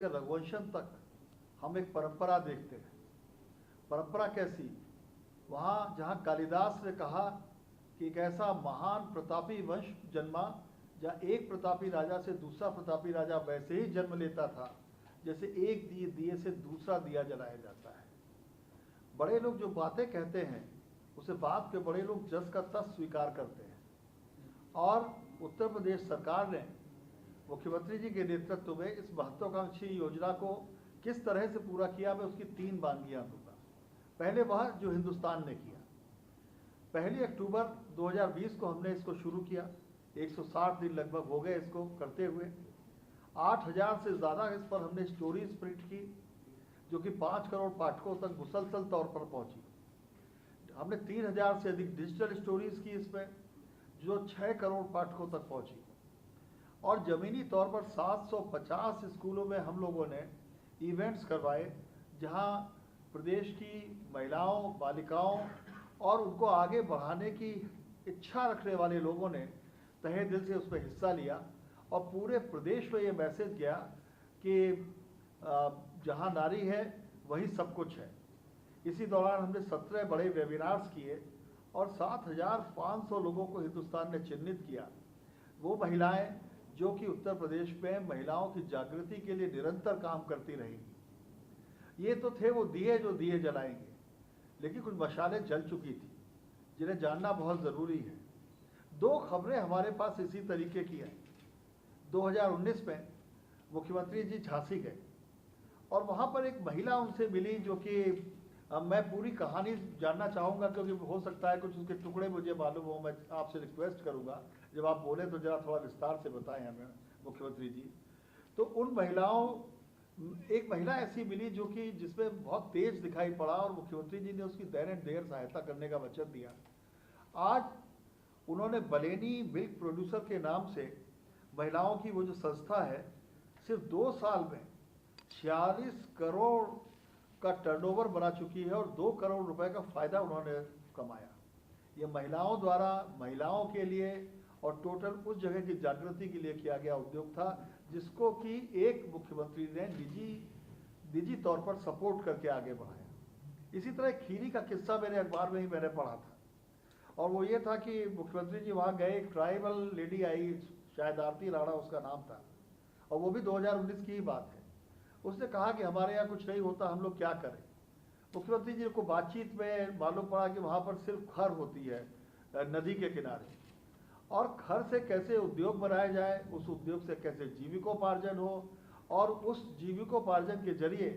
रघुवंशम तक हम एक परंपरा देखते हैं। परंपरा कैसी? वहाँ जहाँ कालिदास ने कहा कि एक ऐसा महान प्रतापी वंश जन्मा जहाँ एक प्रतापी राजा से दूसरा प्रतापी राजा वैसे ही जन्म लेता था जैसे एक दिए से दूसरा दिया जलाया जाता है। बड़े लोग जो बातें कहते हैं उसे बात के बड़े लोग जस का तस स्वीकार करते हैं। और उत्तर प्रदेश सरकार ने मुख्यमंत्री जी के नेतृत्व में इस महत्वाकांक्षी योजना को किस तरह से पूरा किया, मैं उसकी 3 बानगियां दूंगा। पहले वह जो हिंदुस्तान ने किया, 1 अक्टूबर 2020 को हमने इसको शुरू किया। 160 दिन लगभग हो गए इसको करते हुए। 8000 से ज़्यादा इस पर हमने स्टोरीज प्रिंट की जो कि 5 करोड़ पाठकों तक मुसलसल तौर पर पहुंची। हमने 3000 से अधिक डिजिटल स्टोरीज की इसमें जो 6 करोड़ पाठकों तक पहुंची। और ज़मीनी तौर पर 750 स्कूलों में हम लोगों ने इवेंट्स करवाए जहां प्रदेश की महिलाओं, बालिकाओं और उनको आगे बढ़ाने की इच्छा रखने वाले लोगों ने तहे दिल से उसमें हिस्सा लिया। और पूरे प्रदेश में ये मैसेज गया कि जहां नारी है वही सब कुछ है। इसी दौरान हमने 17 बड़े वेबिनार्स किए और 7500 लोगों को हिंदुस्तान ने चिन्हित किया। वो महिलाएं जो कि उत्तर प्रदेश में महिलाओं की जागृति के लिए निरंतर काम करती रहेंगी। ये तो थे वो दिए जो दिए जलाएंगे, लेकिन कुछ मशालें जल चुकी थी जिन्हें जानना बहुत ज़रूरी है। 2 खबरें हमारे पास इसी तरीके की हैं। 2019 में मुख्यमंत्री जी झांसी गए और वहाँ पर एक महिला उनसे मिली जो कि मैं पूरी कहानी जानना चाहूँगा क्योंकि हो सकता है कुछ उसके टुकड़े मुझे मालूम हो। मैं आपसे रिक्वेस्ट करूँगा जब आप बोले तो ज़रा थोड़ा विस्तार से बताएं हमें मुख्यमंत्री जी। तो उन महिलाओं, एक महिला ऐसी मिली जो कि जिसमें बहुत तेज दिखाई पड़ा और मुख्यमंत्री जी ने उसकी देर सहायता करने का वचन दिया। आज उन्होंने बलेनी मिल्क प्रोड्यूसर के नाम से महिलाओं की वो जो संस्था है, सिर्फ 2 साल में 46 करोड़ का टर्नओवर बना चुकी है और 2 करोड़ रुपए का फ़ायदा उन्होंने कमाया। ये महिलाओं द्वारा महिलाओं के लिए और टोटल उस जगह की जागृति के लिए किया गया उद्योग था जिसको कि एक मुख्यमंत्री ने निजी तौर पर सपोर्ट करके आगे बढ़ाया। इसी तरह खीरी का किस्सा मेरे अखबार में ही मैंने पढ़ा था और वो ये था कि मुख्यमंत्री जी वहाँ गए, एक ट्राइबल लेडी आई, शायद आरती राणा उसका नाम था, और वो भी 2019 की ही बात है। उसने कहा कि हमारे यहाँ कुछ नहीं होता, हम लोग क्या करें। मुख्यमंत्री जी को बातचीत में मालूम पड़ा कि वहाँ पर सिर्फ खर होती है नदी के किनारे, और खर से कैसे उद्योग बनाया जाए, उस उद्योग से कैसे जीविकोपार्जन हो और उस जीविकोपार्जन के जरिए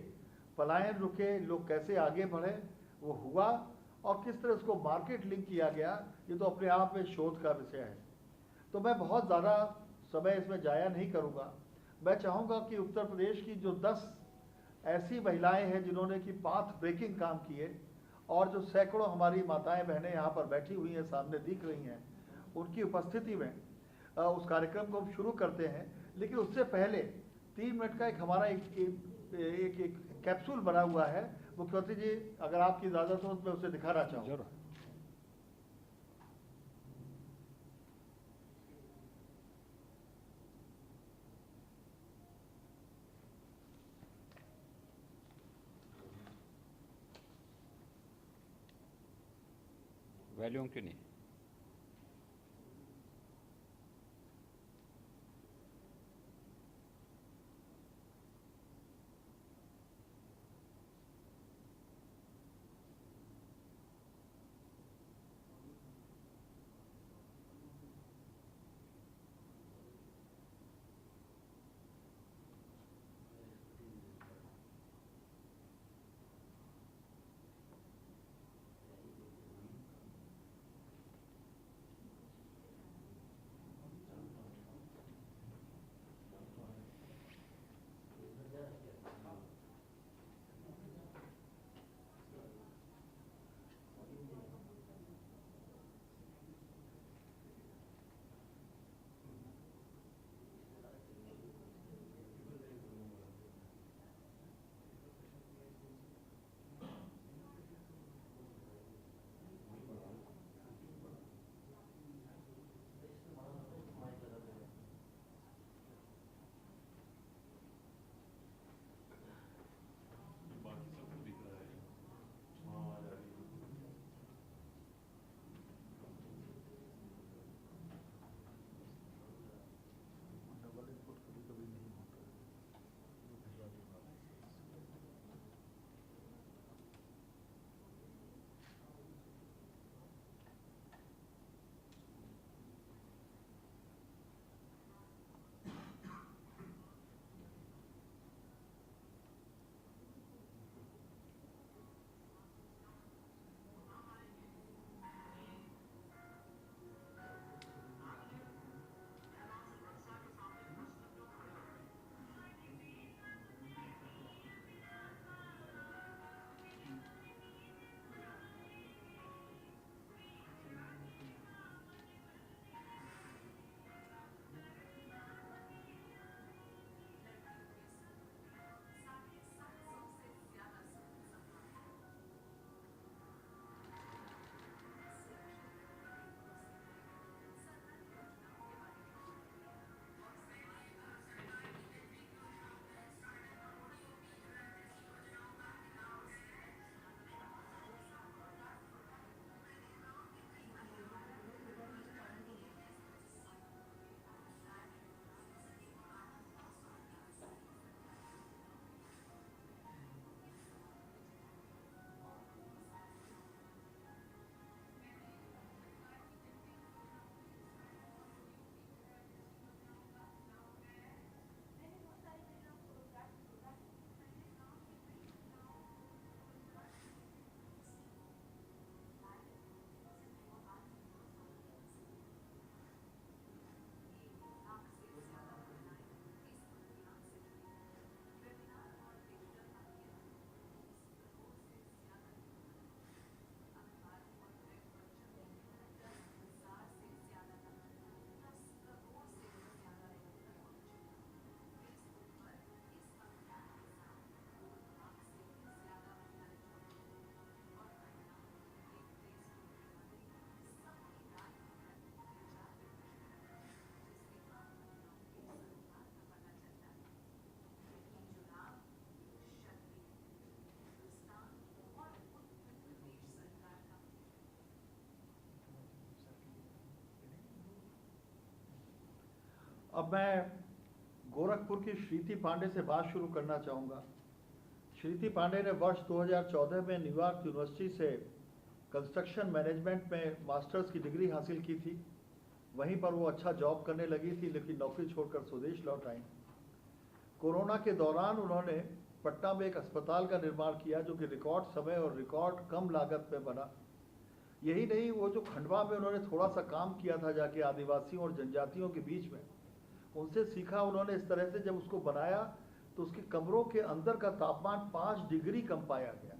पलायन रुके, लोग कैसे आगे बढ़े, वो हुआ। और किस तरह उसको मार्केट लिंक किया गया, ये तो अपने आप में शोध का विषय है। तो मैं बहुत ज़्यादा समय इसमें जाया नहीं करूँगा। मैं चाहूँगा कि उत्तर प्रदेश की जो 10 ऐसी महिलाएं हैं जिन्होंने कि पाथ ब्रेकिंग काम किए और जो सैकड़ों हमारी माताएं बहनें यहाँ पर बैठी हुई हैं, सामने दिख रही हैं, उनकी उपस्थिति में उस कार्यक्रम को हम शुरू करते हैं। लेकिन उससे पहले 3 मिनट का एक हमारा एक कैप्सूल बना हुआ है। मुख्यमंत्री जी अगर आपकी इजाज़त हो तो मैं उसे दिखाना चाहूँगा। वॉल्यूम क्यों नहीं? अब मैं गोरखपुर की श्रीति पांडे से बात शुरू करना चाहूँगा। श्रीति पांडे ने वर्ष 2014 में न्यूयॉर्क यूनिवर्सिटी से कंस्ट्रक्शन मैनेजमेंट में मास्टर्स की डिग्री हासिल की थी। वहीं पर वो अच्छा जॉब करने लगी थी, लेकिन नौकरी छोड़कर स्वदेश लौट आई। कोरोना के दौरान उन्होंने पटना में एक अस्पताल का निर्माण किया, जो कि रिकॉर्ड समय और रिकॉर्ड कम लागत में बना। यही नहीं, वो जो खंडवा में उन्होंने थोड़ा सा काम किया था जाके आदिवासियों और जनजातियों के बीच में, उनसे सीखा उन्होंने। इस तरह से जब उसको बनाया तो उसके कमरों के अंदर का तापमान 5 डिग्री कम पाया गया।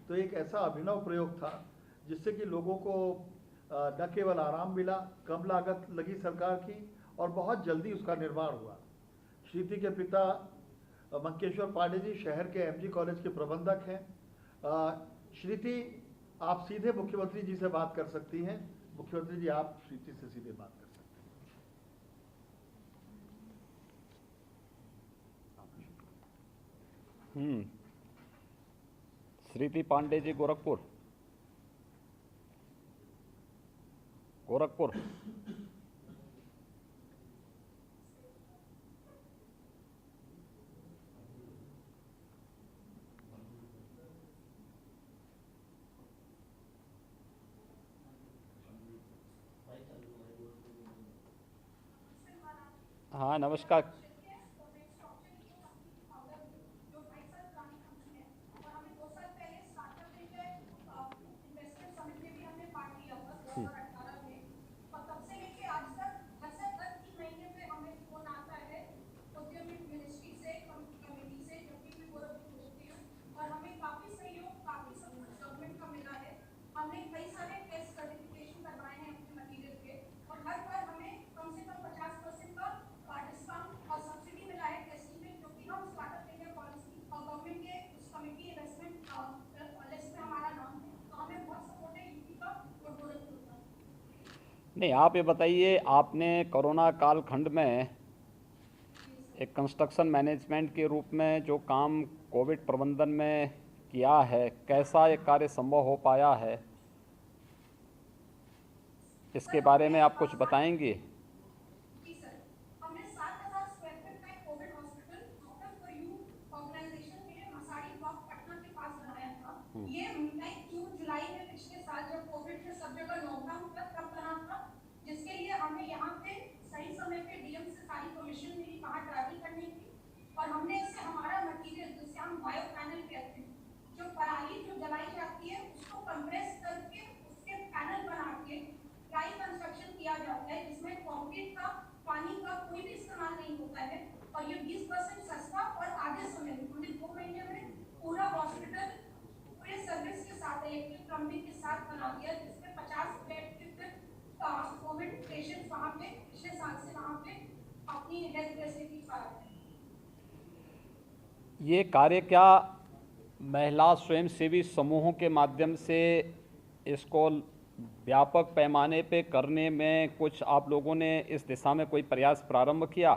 तो एक ऐसा अभिनव प्रयोग था जिससे कि लोगों को न केवल आराम मिला, कम लागत लगी सरकार की, और बहुत जल्दी उसका निर्माण हुआ। श्रीति के पिता मंकेश्वर पांडे जी शहर के एमजी कॉलेज के प्रबंधक हैं। श्रीति, आप सीधे मुख्यमंत्री जी से बात कर सकती हैं। मुख्यमंत्री जी, आप श्रीति से सीधे बात कर सकते हैं। श्रीति पांडे जी, गोरखपुर। हाँ, नमस्कार। नहीं, आप ये बताइए, आपने कोरोना कालखंड में एक कंस्ट्रक्शन मैनेजमेंट के रूप में जो काम कोविड प्रबंधन में किया है, कैसा ये कार्य संभव हो पाया है, इसके बारे में आप कुछ बताएंगे? हमने 7,000 स्क्वायर फीट का Covid hospital doctor for you organisation के लिए मसाड़ी ब्लॉक पटना के पास बनाया था। ये मई जून जुलाई में पिछले साल जब कोविड में सब जगह लॉकडाउन हुआ तब बना था, जिसके लिए हमें यहाँ पे सही समय पे डीएम से सारी परमिशन मिली वहाँ ट्रैवल करने की, और हमने इससे हमारा मटीरियल जिसे हम बायो पैनल कहते हैं, जो पराली जो जलाई जाती है उसको कंप्रेस करके उसके पैनल बना के ड्राई कंस्ट्रक्शन किया जाता है, जिसमें कंक्रीट का पानी का कोई भी इस्तेमाल नहीं होता है, और ये 20% सस्ता और आधे समय में हमने 2 महीने में पूरा हॉस्पिटल पूरे सर्विस के साथ इलेक्ट्रिक प्लम्बिंग के साथ बना दिया, जिसमें 50 बेड के कोविड पेशेंट्स वहाँ पे पिछले साल से वहाँ पे अपनी हेल्थ फैसिलिटी पा रहे हैं। ये कार्य क्या महिला स्वयंसेवी समूहों के माध्यम से इसको व्यापक पैमाने पे करने में कुछ आप लोगों ने इस दिशा में कोई प्रयास प्रारंभ किया?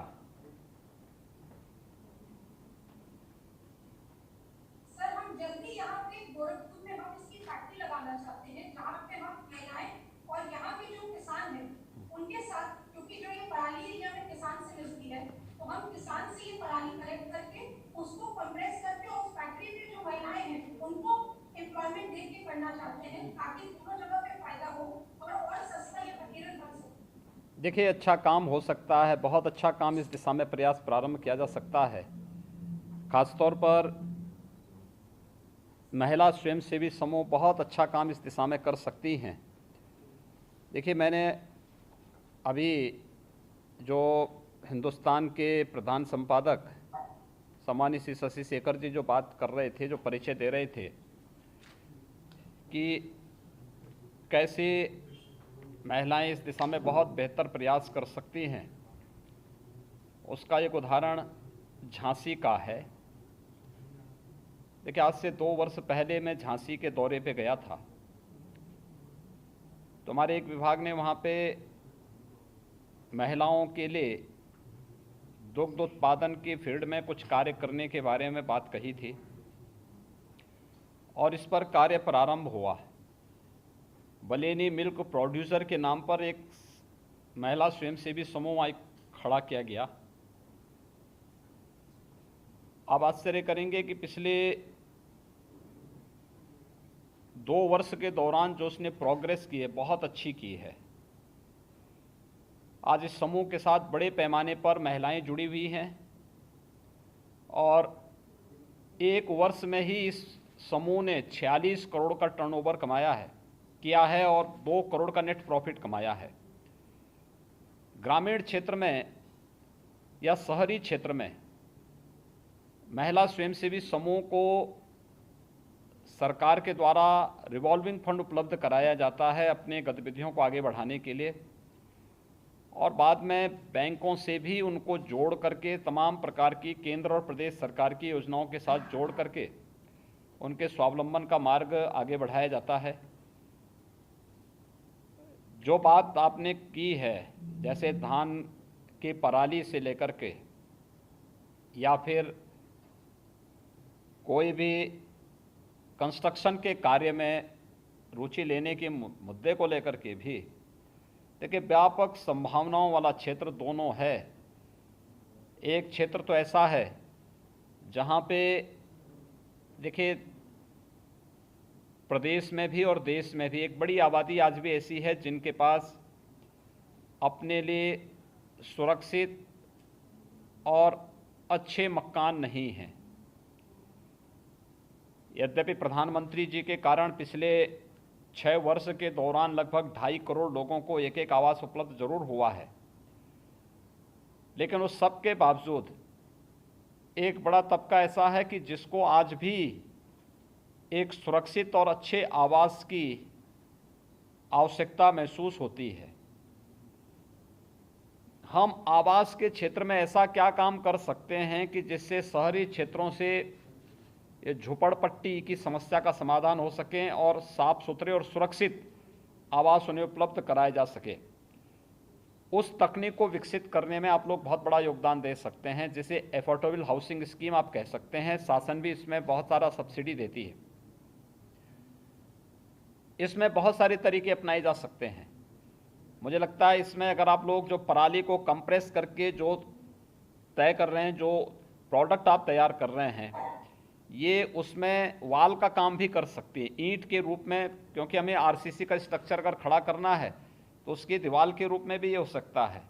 सर, हम जल्दी यहाँ पे गोरखपुर में हम इसकी फैक्ट्री लगाना चाहते हैं, जहाँ पे हम महिलाएं और यहाँ के जो किसान हैं उनके साथ, क्योंकि जो ये पराली एरिया में किसान से मिलती है, तो हम किसान से ये पराली कलेक्ट करके उसको कंप्रेस करके उस फैक्ट्री में जो महिलाएं हैं उनको एम्प्लॉयमेंट दे के करना चाहते हैं, ताकि दोनों जगह पे फायदा हो और सस्ता ये मटेरियल बन सके। देखिए, अच्छा काम हो सकता है, बहुत अच्छा काम इस दिशा में प्रयास प्रारंभ किया जा सकता है। खासतौर पर महिला स्वयंसेवी समूह बहुत अच्छा काम इस दिशा में कर सकती हैं। देखिए, मैंने अभी जो हिंदुस्तान के प्रधान संपादक सम्मानीय श्री शशि शेखर जी जो बात कर रहे थे, जो परिचय दे रहे थे कि कैसे महिलाएं इस दिशा में बहुत बेहतर प्रयास कर सकती हैं, उसका एक उदाहरण झांसी का है। देखिए, आज से 2 वर्ष पहले मैं झांसी के दौरे पे गया था, तो हमारे एक विभाग ने वहाँ पे महिलाओं के लिए दुग्ध उत्पादन के फील्ड में कुछ कार्य करने के बारे में बात कही थी, और इस पर कार्य प्रारंभ हुआ। बलेनी मिल्क प्रोड्यूसर के नाम पर एक महिला स्वयंसेवी समूह खड़ा किया गया। आप आश्चर्य करेंगे कि पिछले 2 वर्ष के दौरान जो उसने प्रोग्रेस की है, बहुत अच्छी की है। आज इस समूह के साथ बड़े पैमाने पर महिलाएं जुड़ी हुई हैं और 1 वर्ष में ही इस समूह ने 46 करोड़ का टर्नओवर किया है और 2 करोड़ का नेट प्रॉफिट कमाया है। ग्रामीण क्षेत्र में या शहरी क्षेत्र में महिला स्वयंसेवी समूह को सरकार के द्वारा रिवॉल्विंग फंड उपलब्ध कराया जाता है अपने गतिविधियों को आगे बढ़ाने के लिए, और बाद में बैंकों से भी उनको जोड़ करके तमाम प्रकार की केंद्र और प्रदेश सरकार की योजनाओं के साथ जोड़ करके उनके स्वावलंबन का मार्ग आगे बढ़ाया जाता है। जो बात आपने की है, जैसे धान के पराली से लेकर के या फिर कोई भी कंस्ट्रक्शन के कार्य में रुचि लेने के मुद्दे को लेकर के भी, देखिए व्यापक संभावनाओं वाला क्षेत्र दोनों है। एक क्षेत्र तो ऐसा है जहाँ पे देखिए प्रदेश में भी और देश में भी एक बड़ी आबादी आज भी ऐसी है जिनके पास अपने लिए सुरक्षित और अच्छे मकान नहीं हैं। यद्यपि प्रधानमंत्री जी के कारण पिछले 6 वर्ष के दौरान लगभग 2.5 करोड़ लोगों को एक आवास उपलब्ध जरूर हुआ है, लेकिन उस सब के बावजूद एक बड़ा तबका ऐसा है कि जिसको आज भी एक सुरक्षित और अच्छे आवास की आवश्यकता महसूस होती है। हम आवास के क्षेत्र में ऐसा क्या काम कर सकते हैं कि जिससे शहरी क्षेत्रों से ये झोपड़पट्टी की समस्या का समाधान हो सके और साफ सुथरे और सुरक्षित आवास उन्हें उपलब्ध कराए जा सके। उस तकनीक को विकसित करने में आप लोग बहुत बड़ा योगदान दे सकते हैं, जिसे एफोर्डेबल हाउसिंग स्कीम आप कह सकते हैं। शासन भी इसमें बहुत सारा सब्सिडी देती है। इसमें बहुत सारे तरीके अपनाए जा सकते हैं। मुझे लगता है इसमें अगर आप लोग जो पराली को कंप्रेस करके जो तय कर रहे हैं, जो प्रोडक्ट आप तैयार कर रहे हैं, ये उसमें वाल का काम भी कर सकती है ईंट के रूप में, क्योंकि हमें आरसीसी का स्ट्रक्चर अगर खड़ा करना है तो उसकी दीवार के रूप में भी ये हो सकता है,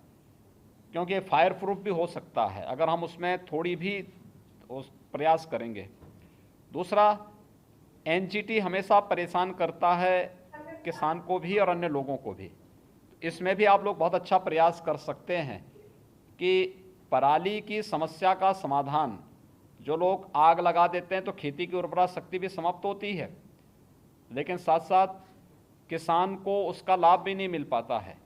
क्योंकि फायर प्रूफ भी हो सकता है अगर हम उसमें थोड़ी भी प्रयास करेंगे। दूसरा, एनजीटी हमेशा परेशान करता है किसान को भी और अन्य लोगों को भी। इसमें भी आप लोग बहुत अच्छा प्रयास कर सकते हैं कि पराली की समस्या का समाधान, जो लोग आग लगा देते हैं तो खेती की उर्वरा शक्ति भी समाप्त होती है, लेकिन साथ साथ किसान को उसका लाभ भी नहीं मिल पाता है।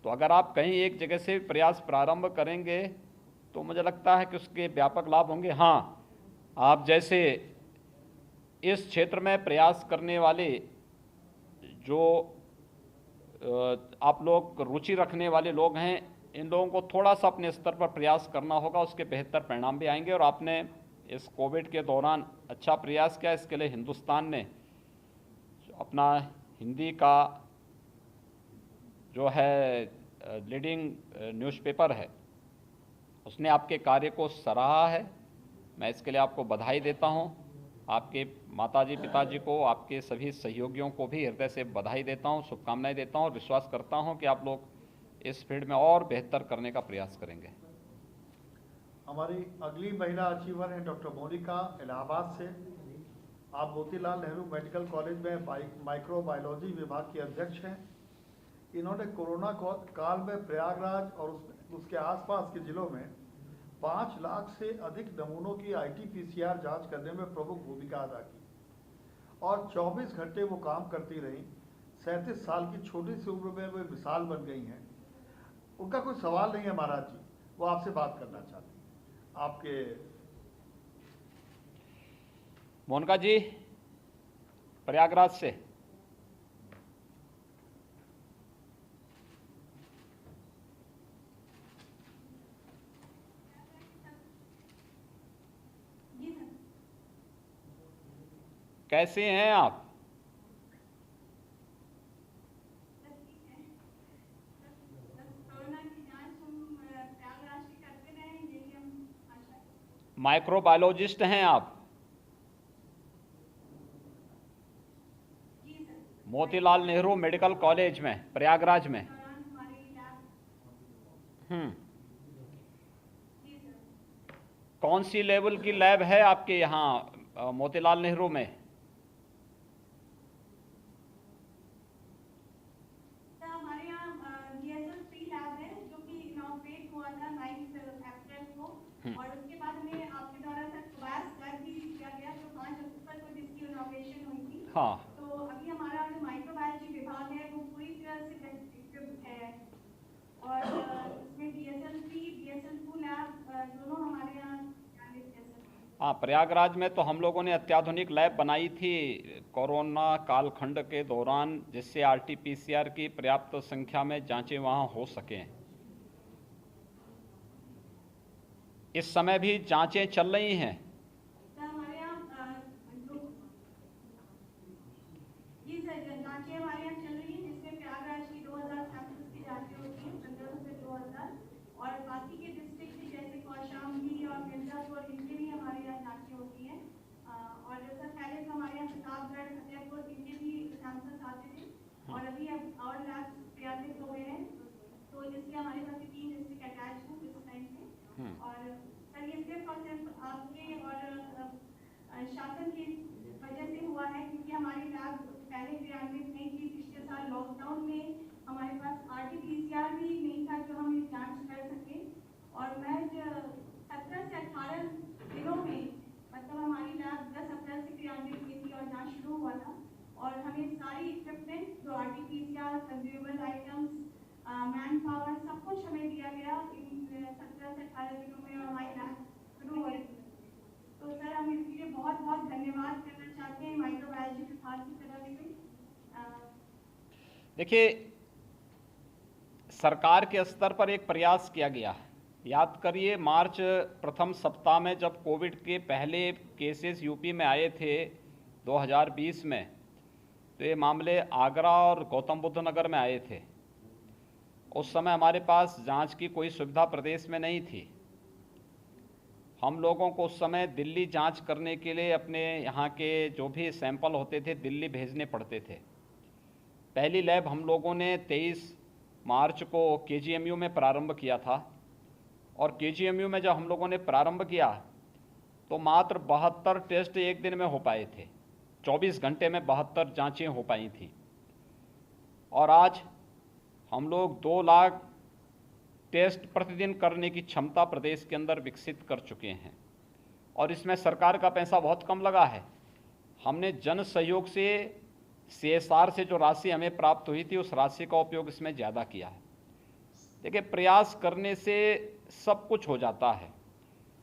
तो अगर आप कहीं एक जगह से प्रयास प्रारंभ करेंगे तो मुझे लगता है कि उसके व्यापक लाभ होंगे। हाँ, आप जैसे इस क्षेत्र में प्रयास करने वाले जो आप लोग रुचि रखने वाले लोग हैं, इन लोगों को थोड़ा सा अपने स्तर पर प्रयास करना होगा, उसके बेहतर परिणाम भी आएंगे। और आपने इस कोविड के दौरान अच्छा प्रयास किया, इसके लिए हिंदुस्तान ने अपना हिंदी का जो है लीडिंग न्यूज़पेपर है, उसने आपके कार्य को सराहा है। मैं इसके लिए आपको बधाई देता हूं। आपके माताजी पिताजी को, आपके सभी सहयोगियों को भी हृदय से बधाई देता हूं, शुभकामनाएं देता हूं और विश्वास करता हूं कि आप लोग इस फील्ड में और बेहतर करने का प्रयास करेंगे। हमारी अगली महिला अचीवर हैं डॉक्टर मोनिका, इलाहाबाद से। आप मोतीलाल नेहरू मेडिकल कॉलेज में माइक्रोबायोलॉजी विभाग की अध्यक्ष हैं। इन्होंने कोरोना काल में प्रयागराज और उसके आसपास के जिलों में 5 लाख से अधिक नमूनों की RT-PCR जांच करने में प्रमुख भूमिका अदा की और 24 घंटे वो काम करती रहीं। 37 साल की छोटी सी उम्र में वे मिसाल बन गई हैं। उनका कोई सवाल नहीं है महाराज जी, वो आपसे बात करना चाहती हैं। आपके मोनिका जी प्रयागराज से। कैसे हैं आप? कोरोना की जांच हम प्रयागराज माइक्रोबायोलॉजिस्ट हैं आप? जी sir. Motilal Nehru medical college में प्रयागराज में। दौरान हमारी लैब। जी सर। कौन सी लेवल की लैब है आपके यहाँ मोतीलाल नेहरू में? सर हमारे यहाँ DSL 3 लैब है जो कि इनॉग्रेट हुआ था 9 अप्रैल को, और उसके बाद हमें आपके द्वारा सर कोवैक्स लैब भी किया गया जो 5 अक्टूबर को जिसकी इनॉग्रेशन हुई थी। हाँ। तो अभी हमारा जो माइक्रोबायोलॉजी विभाग है वो पूरी तरह से इक्विप्ड है, और इसमें DSL 3 DSL 2 लैब दोनों हमारे यहाँ स्थापित है सर। हाँ, प्रयागराज में तो हम लोगों ने अत्याधुनिक लैब बनाई थी कोरोना कालखंड के दौरान, जिससे RT-PCR की पर्याप्त संख्या में जांचें वहाँ हो सकें। इस समय भी जांचें चल रही हैं। सर हमारे यहाँ जी सर जांचें हमारे यहाँ चल रही हैं, जिसमें प्रयागराज की 2000 सैंपल्स की जांचें होती हैं, 1500 से 2000, और बाकी के डिस्ट्रिक्ट भी जैसे कौशाम्बी और मिर्जापुर इनके भी हमारे यहाँ जांचें होती हैं। और सर पहले तो हमारे यहाँ प्रतापगढ़ फतेहपुर इनके भी सैंपल्स आते थे, और अभी अब और लैब प्रयागराज हो गए हैं, तो इसलिए हमारे पास 3 डिस्ट्रिक्ट अटैच हैं इस टाइम पे। और सर ये सिर्फ और सिर्फ आपके और शासन की वजह से हुआ है, क्योंकि हमारी लैब पहले क्रियान्वित नहीं थी। पिछले साल लॉकडाउन में हमारे पास RT-PCR भी नहीं था जो हम ये जांच कर सके, और मैं 17 से 18 दिनों में, मतलब हमारी लैब 10 अप्रैल से क्रियान्वित की थी और जांच शुरू हुआ था, और हमें सारी इक्विपमेंट जो RT-PCR consumable items man power सब कुछ हमें दिया गया इन 17 से 18 दिनों में, और हमारी लैब शुरू हुई। तो सर हम इसके लिए बहुत बहुत धन्यवाद करना चाहते हैं माइक्रोबायोलॉजी विभाग की तरफ से। देखिए, सरकार के स्तर पर एक प्रयास किया गया। याद करिए, मार्च प्रथम सप्ताह में जब कोविड के पहले केसेस यूपी में आए थे 2020 में, तो ये मामले आगरा और गौतम बुद्ध नगर में आए थे। उस समय हमारे पास जांच की कोई सुविधा प्रदेश में नहीं थी। हम लोगों को उस समय दिल्ली जांच करने के लिए अपने यहाँ के जो भी सैंपल होते थे दिल्ली भेजने पड़ते थे। पहली लैब हम लोगों ने 23 मार्च को KGMU में प्रारंभ किया था, और KGMU में जब हम लोगों ने प्रारंभ किया तो मात्र 72 टेस्ट एक दिन में हो पाए थे। 24 घंटे में 72 जांचें हो पाई थी, और आज हम लोग 2 लाख टेस्ट प्रतिदिन करने की क्षमता प्रदेश के अंदर विकसित कर चुके हैं, और इसमें सरकार का पैसा बहुत कम लगा है। हमने जन सहयोग से CSR से जो राशि हमें प्राप्त हुई थी उस राशि का उपयोग इसमें ज़्यादा किया है। देखिए, प्रयास करने से सब कुछ हो जाता है,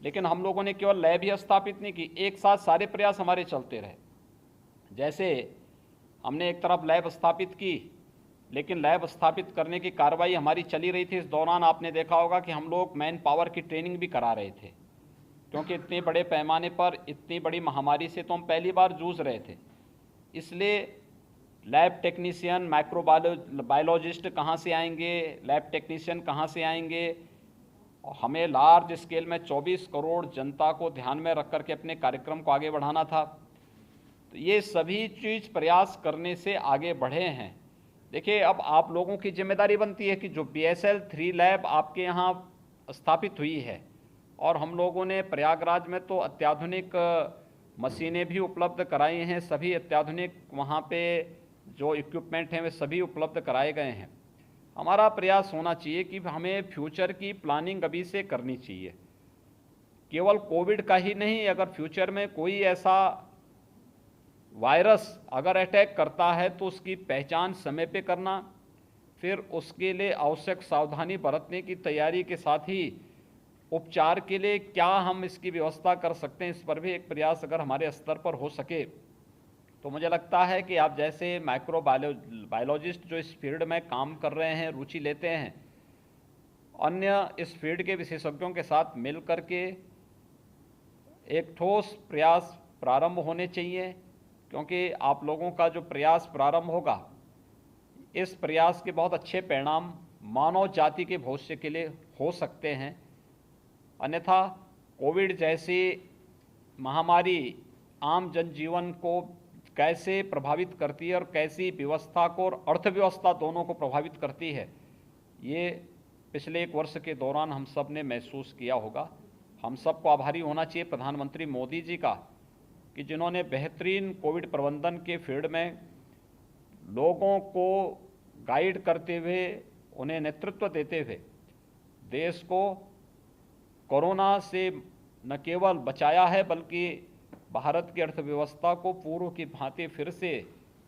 लेकिन हम लोगों ने केवल लैब ही स्थापित नहीं की, एक साथ सारे प्रयास हमारे चलते रहे। जैसे हमने एक तरफ लैब स्थापित की, लेकिन लैब स्थापित करने की कार्रवाई हमारी चली रही थी। इस दौरान आपने देखा होगा कि हम लोग मैन पावर की ट्रेनिंग भी करा रहे थे, क्योंकि इतने बड़े पैमाने पर इतनी बड़ी महामारी से तो हम पहली बार जूझ रहे थे। इसलिए लैब टेक्नीशियन, माइक्रोबायोलॉजिस्ट कहाँ से आएंगे, लैब टेक्नीशियन कहाँ से आएंगे, और हमें लार्ज स्केल में 24 करोड़ जनता को ध्यान में रख करके अपने कार्यक्रम को आगे बढ़ाना था। तो ये सभी चीज़ प्रयास करने से आगे बढ़े हैं। देखिए, अब आप लोगों की जिम्मेदारी बनती है कि जो BSL 3 लैब आपके यहाँ स्थापित हुई है, और हम लोगों ने प्रयागराज में तो अत्याधुनिक मशीनें भी उपलब्ध कराई हैं। सभी अत्याधुनिक वहाँ पे जो इक्विपमेंट हैं वे सभी उपलब्ध कराए गए हैं। हमारा प्रयास होना चाहिए कि हमें फ्यूचर की प्लानिंग अभी से करनी चाहिए, केवल कोविड का ही नहीं। अगर फ्यूचर में कोई ऐसा वायरस अगर अटैक करता है तो उसकी पहचान समय पे करना, फिर उसके लिए आवश्यक सावधानी बरतने की तैयारी के साथ ही उपचार के लिए क्या हम इसकी व्यवस्था कर सकते हैं, इस पर भी एक प्रयास अगर हमारे स्तर पर हो सके तो मुझे लगता है कि आप जैसे माइक्रोबायोलॉजिस्ट जो इस फील्ड में काम कर रहे हैं, रुचि लेते हैं, अन्य इस फील्ड के विशेषज्ञों के साथ मिल करके एक ठोस प्रयास प्रारंभ होने चाहिए, क्योंकि आप लोगों का जो प्रयास प्रारंभ होगा, इस प्रयास के बहुत अच्छे परिणाम मानव जाति के भविष्य के लिए हो सकते हैं। अन्यथा कोविड जैसी महामारी आम जनजीवन को कैसे प्रभावित करती है और कैसी व्यवस्था को और अर्थव्यवस्था दोनों को प्रभावित करती है, ये पिछले 1 वर्ष के दौरान हम सब ने महसूस किया होगा। हम सबको आभारी होना चाहिए प्रधानमंत्री मोदी जी का कि जिन्होंने बेहतरीन कोविड प्रबंधन के फील्ड में लोगों को गाइड करते हुए, उन्हें नेतृत्व देते हुए देश को कोरोना से न केवल बचाया है बल्कि भारत की अर्थव्यवस्था को पूर्व की भांति फिर से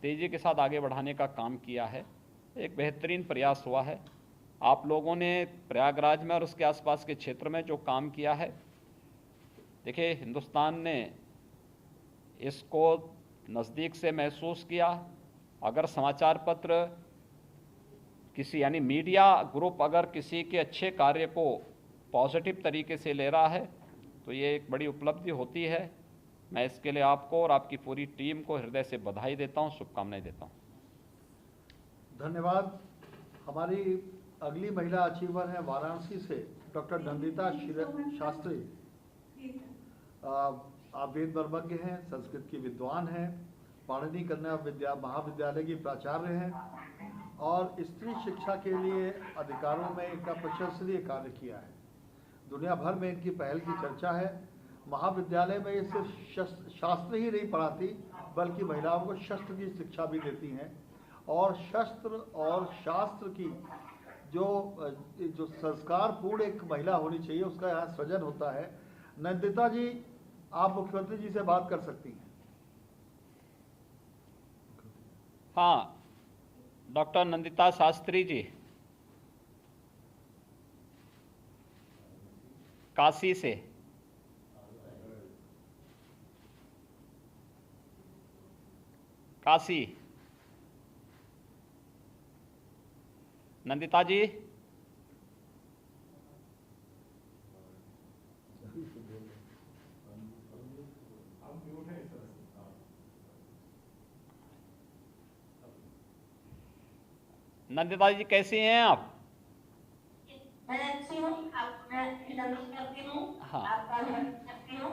तेज़ी के साथ आगे बढ़ाने का काम किया है। एक बेहतरीन प्रयास हुआ है। आप लोगों ने प्रयागराज में और उसके आसपास के क्षेत्र में जो काम किया है, देखिए हिंदुस्तान ने इसको नज़दीक से महसूस किया। अगर समाचार पत्र किसी यानी मीडिया ग्रुप अगर किसी के अच्छे कार्य को पॉजिटिव तरीके से ले रहा है तो ये एक बड़ी उपलब्धि होती है। मैं इसके लिए आपको और आपकी पूरी टीम को हृदय से बधाई देता हूँ, शुभकामनाएं देता हूँ। धन्यवाद। हमारी अगली महिला अचीवर हैं वाराणसी से डॉक्टर नंदिता शास्त्री। आप वेद वर्मज्ञ हैं, संस्कृत की विद्वान हैं, पाणिनि कन्या महाविद्यालय की प्राचार्य हैं और स्त्री शिक्षा के लिए अधिकारों में इनका प्रशंसनीय कार्य किया है। दुनिया भर में इनकी पहल की चर्चा है। महाविद्यालय में ये सिर्फ शास्त्र ही नहीं पढ़ाती बल्कि महिलाओं को शस्त्र की शिक्षा भी देती हैं और शस्त्र और शास्त्र की जो संस्कार पूर्ण एक महिला होनी चाहिए उसका यहाँ सृजन होता है। नंदिता जी, आप मुख्यमंत्री जी से बात कर सकती हैं। हाँ, डॉक्टर नंदिता शास्त्री जी काशी से। काशी, नंदिता जी। नंदिता जी कैसी हैं आप? मैं अच्छी हूँ, मैं अभिनंदन करती हूँ। हाँ। आपका अभिनंदन करती हूँ।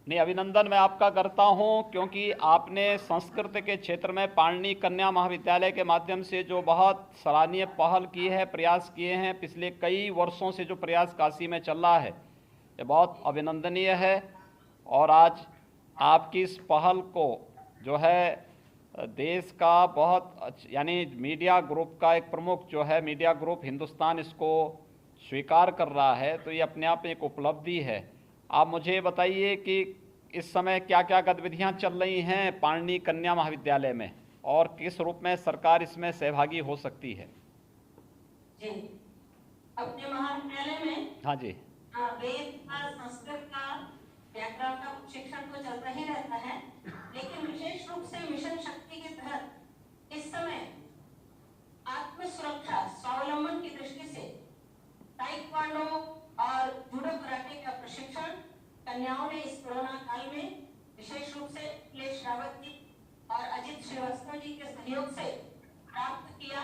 नहीं, अभिनंदन मैं आपका करता हूं क्योंकि आपने संस्कृत के क्षेत्र में पाणिनि कन्या महाविद्यालय के माध्यम से जो बहुत सराहनीय पहल की है, प्रयास किए हैं, पिछले कई वर्षों से जो प्रयास काशी में चल रहा है, ये बहुत अभिनंदनीय है। और आज आपकी इस पहल को जो है देश का बहुत यानी मीडिया ग्रुप का एक प्रमुख जो है मीडिया ग्रुप हिंदुस्तान इसको स्वीकार कर रहा है, तो ये अपने आप में एक उपलब्धि है। आप मुझे बताइए कि इस समय क्या क्या गतिविधियां चल रही हैं पाणिनि कन्या महाविद्यालय में और किस रूप में सरकार इसमें सहभागी हो सकती है? जी, अपने महाविद्यालय में हाँ जी। वेद का, संस्कृत का, व्याकरण का शिक्षण तो चलता ही रहता है, लेकिन विशेष रूप से मिशन शक्ति के तहत इस समय आत्म सुरक्षा स्वावलंबन की दृष्टि से ताइक्वांडो और जूडो कराटे का प्रशिक्षण कन्याओं ने इस कोरोना काल में विशेष रूप से अखिलेश रावत जी और अजित श्रीवास्तव जी के सहयोग से प्राप्त किया।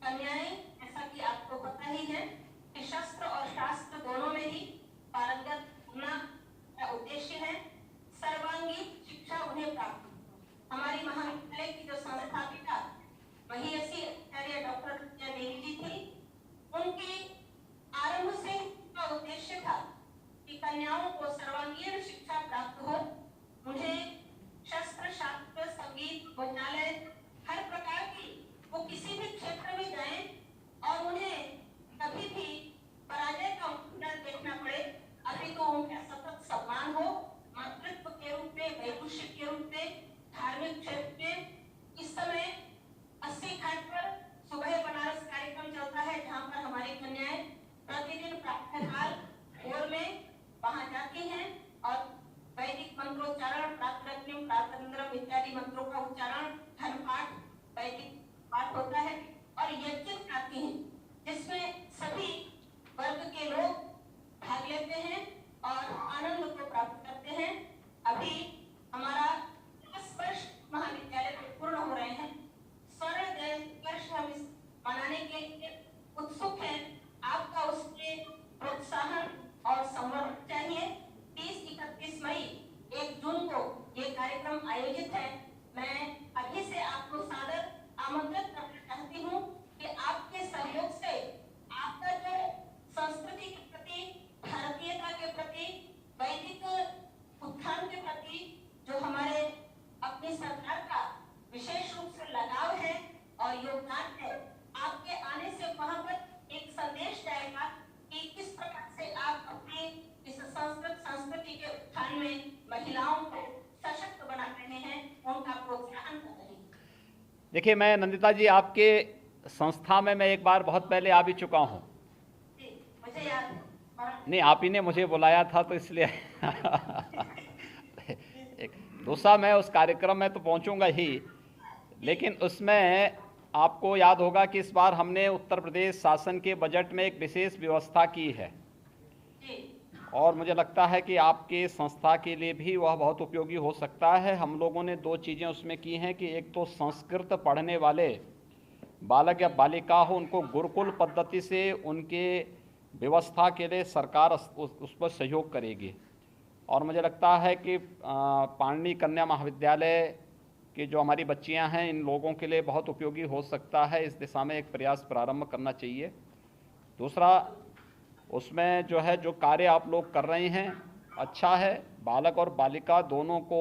कन्याएं, ऐसा कि आपको पता ही है कि शस्त्र और शास्त्र दोनों में ही पारंगत होना का उद्देश्य है। सर्वांगीण शिक्षा उन्हें प्राप्त। हमारी महाविद्यालय की जो संस्थापिका महियसी आचार्य डॉक्टर देवी जी थी, उनके आरंभ से का उद्देश्य था कि कन्याओं को सर्वांगीण शिक्षा प्राप्त हो। मुझे शस्त्र, शास्त्र, संगीत, भोजनालय, हर प्रकार की वो किसी भी क्षेत्र में जाएं और उन्हें कभी भी पराजय का मुद्दा देखना पड़े, अभी तो उनका सतत सम्मान हो, मातृत्व के रूप में, वैभूषिक के रूप में, धार्मिक क्षेत्र में। इस समय 80 घाट पर सुबह बनारस कार्यक्रम चलता है जहाँ पर हमारी कन्याएं प्रतिदिन प्रातःकाल भोर में वहां जाती हैं और वैदिक मंत्रों कार्यक्रम आयोजित है, मैं अभी से आपको सादर आमंत्रित करना चाहती हूँ कि आपके सहयोग से आपका जो संस्कृति के प्रति, भारतीयता के प्रति, वैदिक उत्थान के प्रति जो हमारे अपनी सरकार का विशेष रूप से लगाव है और योगदान है, आपके आने से वहां पर एक संदेश जाएगा कि किस प्रकार से आप अपनी इस संस्कृति के उत्थान में महिलाओं को सशक्त बना रहे हैं, उनका प्रोत्साहन कर रहे हैं। देखिए, मैं नंदिता जी आपके संस्था में मैं एक बार बहुत पहले आ भी चुका हूँ। मुझे याद है। नहीं, आप ही ने मुझे बुलाया था तो इसलिए दूसरा मैं उस कार्यक्रम में तो पहुंचूंगा ही, लेकिन उसमें आपको याद होगा कि इस बार हमने उत्तर प्रदेश शासन के बजट में एक विशेष व्यवस्था की है और मुझे लगता है कि आपके संस्था के लिए भी वह बहुत उपयोगी हो सकता है। हम लोगों ने 2 चीज़ें उसमें की हैं कि एक तो संस्कृत पढ़ने वाले बालक या बालिका हो, उनको गुरुकुल पद्धति से उनके व्यवस्था के लिए सरकार उस पर सहयोग करेगी और मुझे लगता है कि पाणिनी कन्या महाविद्यालय की जो हमारी बच्चियां हैं, इन लोगों के लिए बहुत उपयोगी हो सकता है। इस दिशा में एक प्रयास प्रारंभ करना चाहिए। दूसरा, उसमें जो है जो कार्य आप लोग कर रहे हैं अच्छा है। बालक और बालिका दोनों को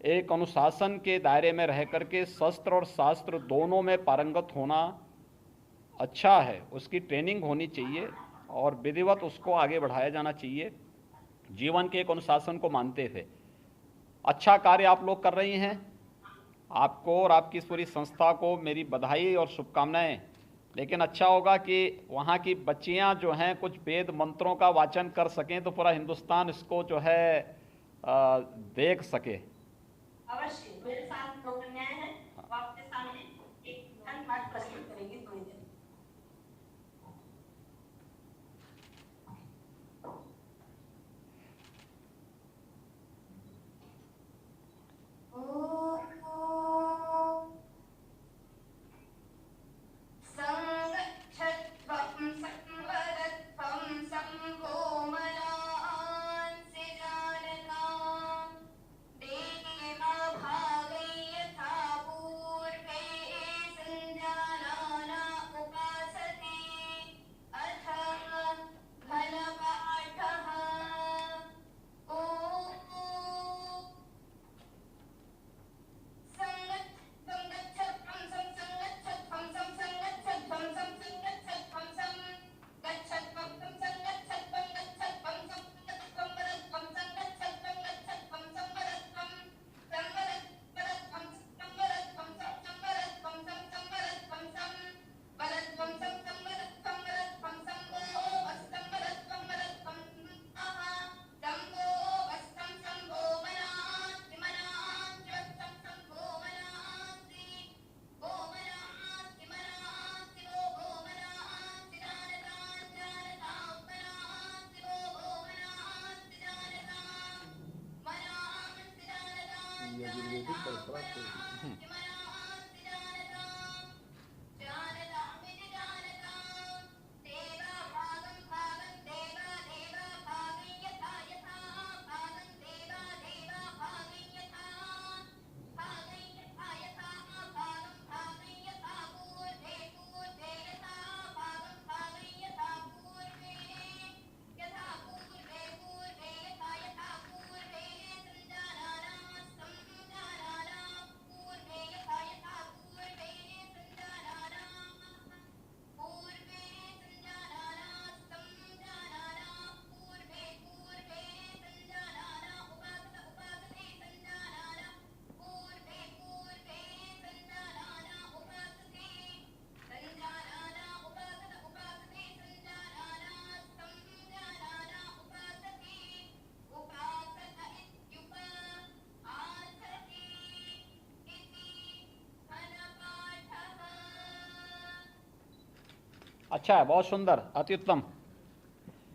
एक अनुशासन के दायरे में रह करके शस्त्र और शास्त्र दोनों में पारंगत होना अच्छा है, उसकी ट्रेनिंग होनी चाहिए और विधिवत उसको आगे बढ़ाया जाना चाहिए जीवन के एक अनुशासन को मानते हुए। अच्छा कार्य आप लोग कर रही हैं, आपको और आपकी इस पूरी संस्था को मेरी बधाई और शुभकामनाएं। लेकिन अच्छा होगा कि वहाँ की बच्चियाँ जो हैं कुछ वेद मंत्रों का वाचन कर सकें तो पूरा हिंदुस्तान इसको जो है देख सके। अवश्य, मेरे साथ 2 कन्याएं हैं, वो आपके सामने एक ध्यान पाठ प्रस्तुत करेंगी थोड़ी देर। अच्छा है, बहुत सुंदर, अति उत्तम।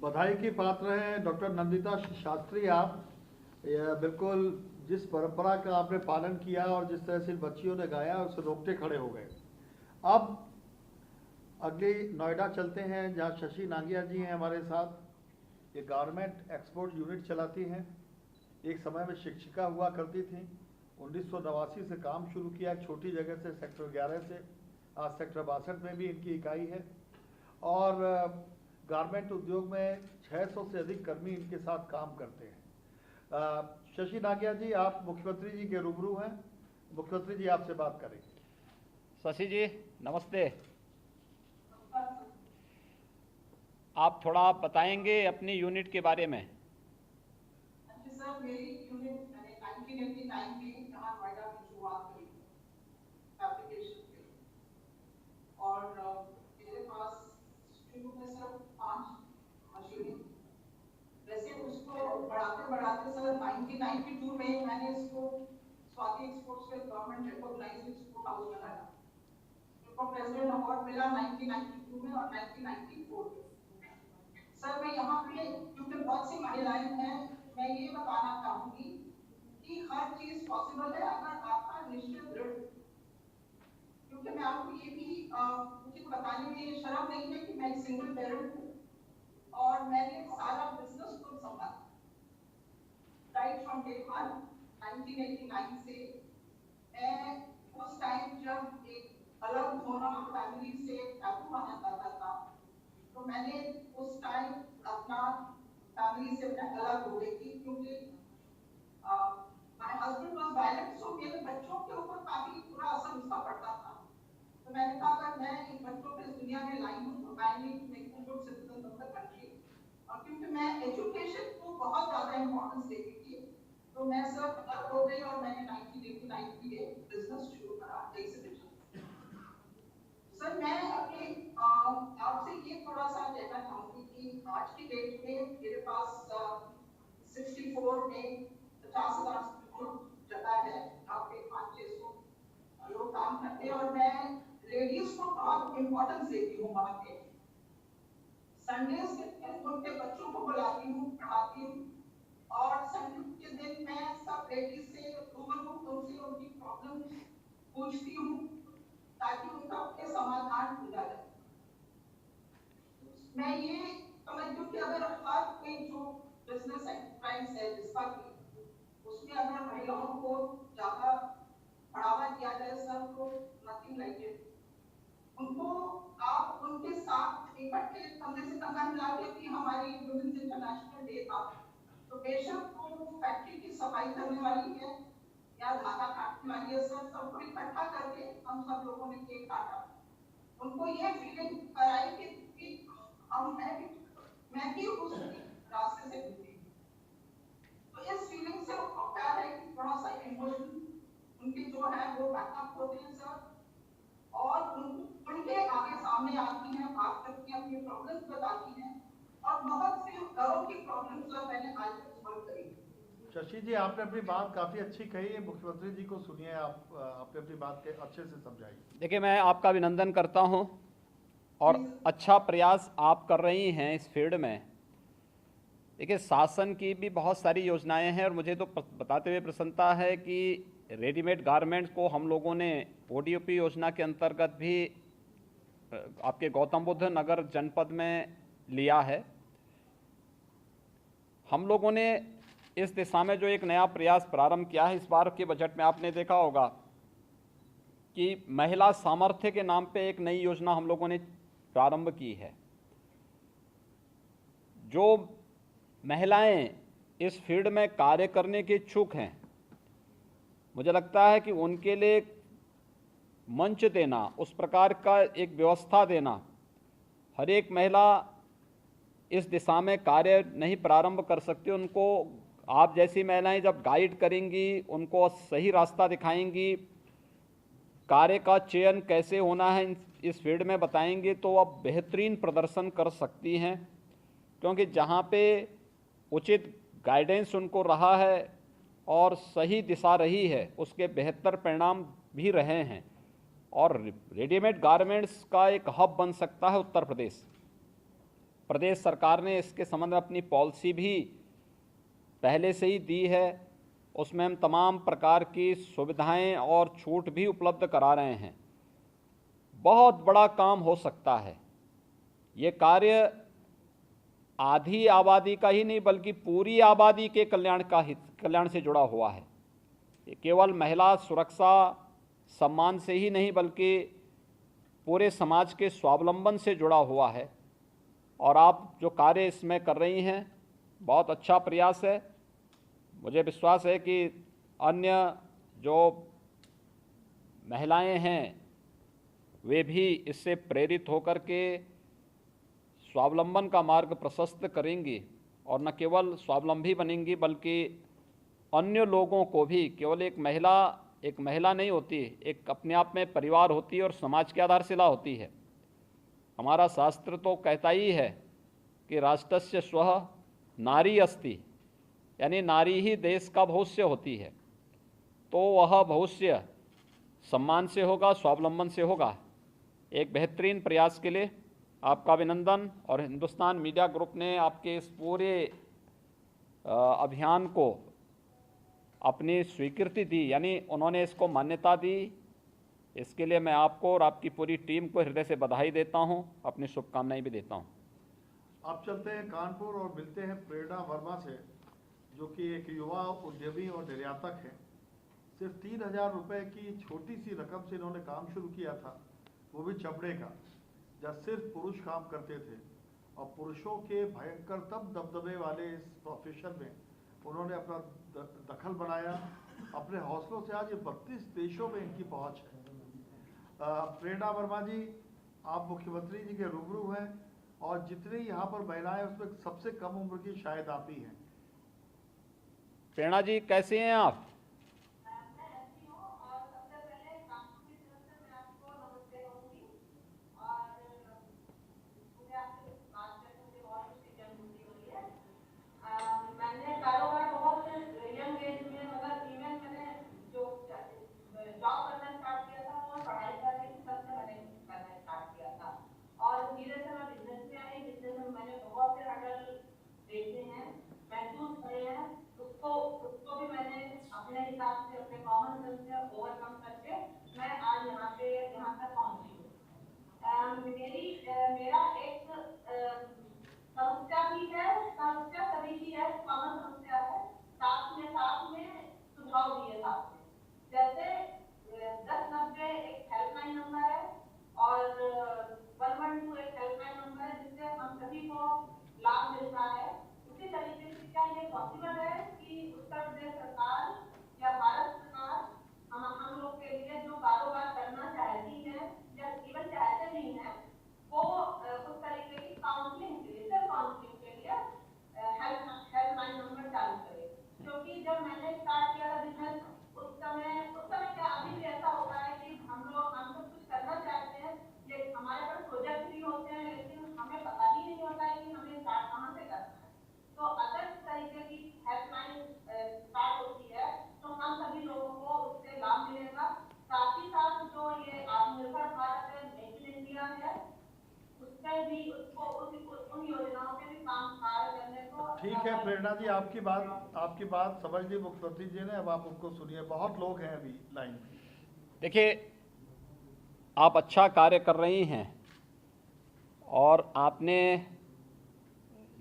बधाई की पात्र हैं डॉक्टर नंदिता शास्त्री। आप यह बिल्कुल जिस परंपरा का आपने पालन किया और जिस तरह से बच्चियों ने गाया उसे रोकते खड़े हो गए। अब अगली नोएडा चलते हैं जहां शशि नांगिया जी हैं हमारे साथ। ये गारमेंट एक्सपोर्ट यूनिट चलाती हैं। एक समय में शिक्षिका हुआ करती थी। 1989 से काम शुरू किया छोटी जगह से, सेक्टर 11 से। आज सेक्टर 62 में भी इनकी इकाई है और गारमेंट उद्योग में 600 से अधिक कर्मी इनके साथ काम करते हैं। शशि नागिया जी, आप मुख्यमंत्री जी के रूबरू हैं, मुख्यमंत्री जी आपसे बात करेंगे। शशि जी नमस्ते। आप थोड़ा बताएंगे अपनी यूनिट के बारे में। सर, मेरी यूनिट मैंने 1989 में यहाँ नोएडा में शुरुआत करी एप्लीकेशन पे, और मेरे पास शुरू में सर 5 मशीनें। वैसे उसको बढ़ाते बढ़ाते सर 1992 में मैंने इसको स्वाति एक्सपोर्ट्स के गवर्नमेंट रिकॉग्नाइज्ड एक्सपोर्ट हाउस बनाया, जिसको प्रेसिडेंट अवार्ड मिला 1992 में और 1994 में। सर मैं यहाँ पे क्योंकि बहुत सी महिलाएं हैं, मैं ये बताना चाहूंगी कि हर चीज पॉसिबल है अगर आपका निश्चय दृढ़। क्योंकि मैं आपको ये भी मुझे बताने में शर्म नहीं है कि मैं एक सिंगल पेरेंट हूँ और मैंने सारा बिजनेस खुद संभाला राइट फ्रॉम डे 1 1989 से। मैं उस टाइम जब एक अलग होना फैमिली से टैबू माना जाता था, तो मैंने उस टाइम अपना फैमिली से मैं अलग हो गई थी, क्योंकि माय हस्बैंड वाज वायलेंट, सो मेरे बच्चों के ऊपर काफी बुरा असर उसका पड़ता था। तो मैंने कहा अगर मैं इन बच्चों को इस दुनिया में लाई हूँ तो I need to make a good citizen of the country. और क्योंकि मैं एजुकेशन को बहुत ज्यादा इंपॉर्टेंस देती थी, तो मैं सर अलग हो गई और मैंने 1989 में बिजनेस शुरू करा एग्जीबिशन। सर मैं अपने आपसे ये थोड़ा सा कहना चाहूंगी कि आज की डेट में मेरे पास 64 में 50,000 जगह है, आप 500-600 लोग काम करते हैं और मैं लेडीज को बहुत इम्पोर्टेंस देती हूँ वहाँ पे। संडेज के दिन उनके बच्चों को बुलाती हूँ, पढ़ाती हूँ और संडे के दिन मैं सब लेडीज से रूबरू उनसे उनकी प्रॉब्लम पूछती हूँ ताकि उनका अपने समाधान ढूंढा जाए। मैं ये समझती हूँ कि अगर हर कोई जो बिजनेस एंटरप्राइज है जिसका भी, उसमें अगर महिलाओं को ज्यादा बढ़ावा दिया जाए सर, तो नथिंग लाइक इट। उनको आप उनके साथ इकट्ठे कंधे से कंधा मिला के कि हमारी वुमेन्स इंटरनेशनल डे था, तो बेशक वो फैक्ट्री की सफाई करने वाली है या धागा काटने वाली है सर, सबको इकट्ठा करके हम सब लोगों ने केक काटा। उनको ये फीलिंग कराई कि हम मैं भी उस रास्ते से गुजरी। तो इस फीलिंग से उनको प्यार है कि थोड़ा सा इमोशन उनके जो है वो बैकअप होते हैं सर, और उनके आगे सामने आती हैं, बात करती हैं, अपनी प्रॉब्लम्स बताती हैं, और बहुत सी घरों की प्रॉब्लम्स सर मैंने आज तक सॉल्व करी। शशि जी, आपने अपनी बात काफी अच्छी कही है, मुख्यमंत्री जी को सुनिए, आपने अपनी बात के अच्छे से समझाई। देखिए, मैं आपका अभिनंदन करता हूं और अच्छा प्रयास आप कर रही हैं इस फील्ड में। देखिए, शासन की भी बहुत सारी योजनाएं हैं और मुझे तो बताते हुए प्रसन्नता है कि रेडीमेड गारमेंट्स को हम लोगों ने ओडीओपी योजना के अंतर्गत भी आपके गौतम बुद्ध नगर जनपद में लिया है। हम लोगों ने इस दिशा में जो एक नया प्रयास प्रारंभ किया है, इस बार के बजट में आपने देखा होगा कि महिला सामर्थ्य के नाम पे एक नई योजना हम लोगों ने प्रारंभ की है। जो महिलाएं इस फील्ड में कार्य करने के इच्छुक हैं, मुझे लगता है कि उनके लिए मंच देना, उस प्रकार का एक व्यवस्था देना, हर एक महिला इस दिशा में कार्य नहीं प्रारंभ कर सकती। उनको आप जैसी महिलाएं जब गाइड करेंगी, उनको सही रास्ता दिखाएंगी, कार्य का चयन कैसे होना है इस फील्ड में बताएंगे, तो आप बेहतरीन प्रदर्शन कर सकती हैं। क्योंकि जहाँ पे उचित गाइडेंस उनको रहा है और सही दिशा रही है, उसके बेहतर परिणाम भी रहे हैं। और रेडीमेड गारमेंट्स का एक हब बन सकता है उत्तर प्रदेश। प्रदेश सरकार ने इसके संबंध में अपनी पॉलिसी भी पहले से ही दी है। उसमें हम तमाम प्रकार की सुविधाएं और छूट भी उपलब्ध करा रहे हैं। बहुत बड़ा काम हो सकता है। ये कार्य आधी आबादी का ही नहीं बल्कि पूरी आबादी के कल्याण से जुड़ा हुआ है। ये केवल महिला सुरक्षा सम्मान से ही नहीं बल्कि पूरे समाज के स्वावलंबन से जुड़ा हुआ है। और आप जो कार्य इसमें कर रही हैं बहुत अच्छा प्रयास है। मुझे विश्वास है कि अन्य जो महिलाएं हैं वे भी इससे प्रेरित होकर के स्वावलंबन का मार्ग प्रशस्त करेंगी और न केवल स्वावलंबी बनेंगी बल्कि अन्य लोगों को भी, केवल एक महिला नहीं होती, एक अपने आप में परिवार होती है और समाज की आधारशिला होती है। हमारा शास्त्र तो कहता ही है कि राष्ट्रस्य स्वः नारी अस्ति, यानी नारी ही देश का भविष्य होती है। तो वह भविष्य सम्मान से होगा, स्वावलंबन से होगा। एक बेहतरीन प्रयास के लिए आपका अभिनंदन। और हिंदुस्तान मीडिया ग्रुप ने आपके इस पूरे अभियान को अपनी स्वीकृति दी, यानी उन्होंने इसको मान्यता दी। इसके लिए मैं आपको और आपकी पूरी टीम को हृदय से बधाई देता हूं, अपनी शुभकामनाएं भी देता हूं। आप चलते हैं कानपुर और मिलते हैं प्रेरणा वर्मा से, जो कि एक युवा उद्यमी और निर्यातक है। सिर्फ 3,000 रुपये की छोटी सी रकम से इन्होंने काम शुरू किया था, वो भी चमड़े का, जब सिर्फ पुरुष काम करते थे। और पुरुषों के भयंकर तब दबदबे वाले इस प्रोफेशन में उन्होंने अपना दखल बनाया। अपने हौसलों से आज ये 32 देशों में इनकी पहुंच है। प्रेरणा वर्मा जी, आप मुख्यमंत्री जी के रूबरू हैं और जितनी यहाँ पर महिलाएं उसमें सबसे कम उम्र की शायद आप ही हैं। प्रेरणा जी कैसे हैं आप? मेरा एक समस्या भी है, समस्या सभी की है, कॉमन समस्या है, साथ में सुझाव भी है साथ में। जैसे 1090 एक हेल्पलाइन नंबर है और 112 एक हेल्पलाइन नंबर है जिससे हम सभी को लाभ मिलता है। उसी तरीके से क्या ये पॉसिबल है कि उत्तर प्रदेश सरकार या भारत सरकार हम लोग के लिए जो कारोबार करना चाहती है या इवन चाहते नहीं है वो उस तरीके की काउंसलिंग के लिए हेल्पलाइन नंबर चालू करे? क्योंकि जब मैंने स्टार्ट किया था बिजनेस उस समय क्या अभी भी ऐसा होता है कि हम सब कुछ करना चाहते हैं लेकिन हमारे पास प्रोजेक्ट भी होते हैं लेकिन हमें पता ही नहीं होता है कि हमें स्टार्ट कहाँ से करना है। तो अगर इस तरीके की हेल्पलाइन स्टार्ट होती है तो हम सभी लोगों को उससे लाभ मिलेगा। साथ ही साथ जो ये आत्मनिर्भर भारत है, मेक इन इंडिया है, उसमें भी उसको उन योजनाओं पे भी काम कार्य करने को। ठीक है प्रेरणा जी, आपकी बात समझ ली मुख्यमंत्री जी ने। अब आप उनको सुनिए, बहुत लोग हैं अभी लाइन में। देखिए, आप अच्छा कार्य कर रही हैं और आपने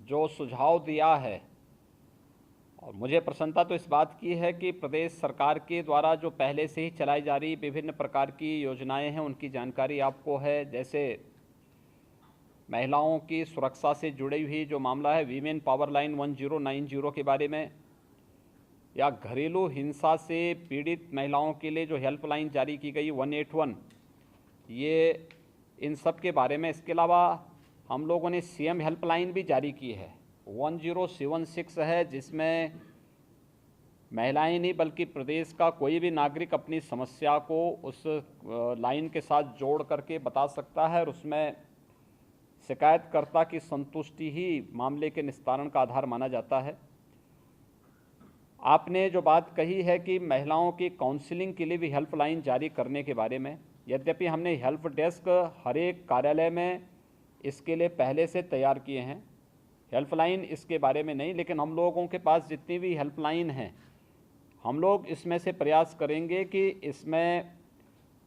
जो सुझाव दिया है, और मुझे प्रसन्नता तो इस बात की है कि प्रदेश सरकार के द्वारा जो पहले से ही चलाई जा रही विभिन्न प्रकार की योजनाएं हैं उनकी जानकारी आपको है। जैसे महिलाओं की सुरक्षा से जुड़ी हुई जो मामला है वीमेन पावर लाइन 1090 के बारे में, या घरेलू हिंसा से पीड़ित महिलाओं के लिए जो हेल्पलाइन जारी की गई 181, ये इन सब के बारे में। इसके अलावा हम लोगों ने सीएम हेल्पलाइन भी जारी की है, 1076 है, जिसमें महिलाएं नहीं बल्कि प्रदेश का कोई भी नागरिक अपनी समस्या को उस लाइन के साथ जोड़ करके बता सकता है और उसमें शिकायतकर्ता की संतुष्टि ही मामले के निस्तारण का आधार माना जाता है। आपने जो बात कही है कि महिलाओं की काउंसलिंग के लिए भी हेल्पलाइन जारी करने के बारे में, यद्यपि हमने हेल्प डेस्क हर एक कार्यालय में इसके लिए पहले से तैयार किए हैं, हेल्पलाइन इसके बारे में नहीं, लेकिन हम लोगों के पास जितनी भी हेल्पलाइन हैं हम लोग इसमें से प्रयास करेंगे कि इसमें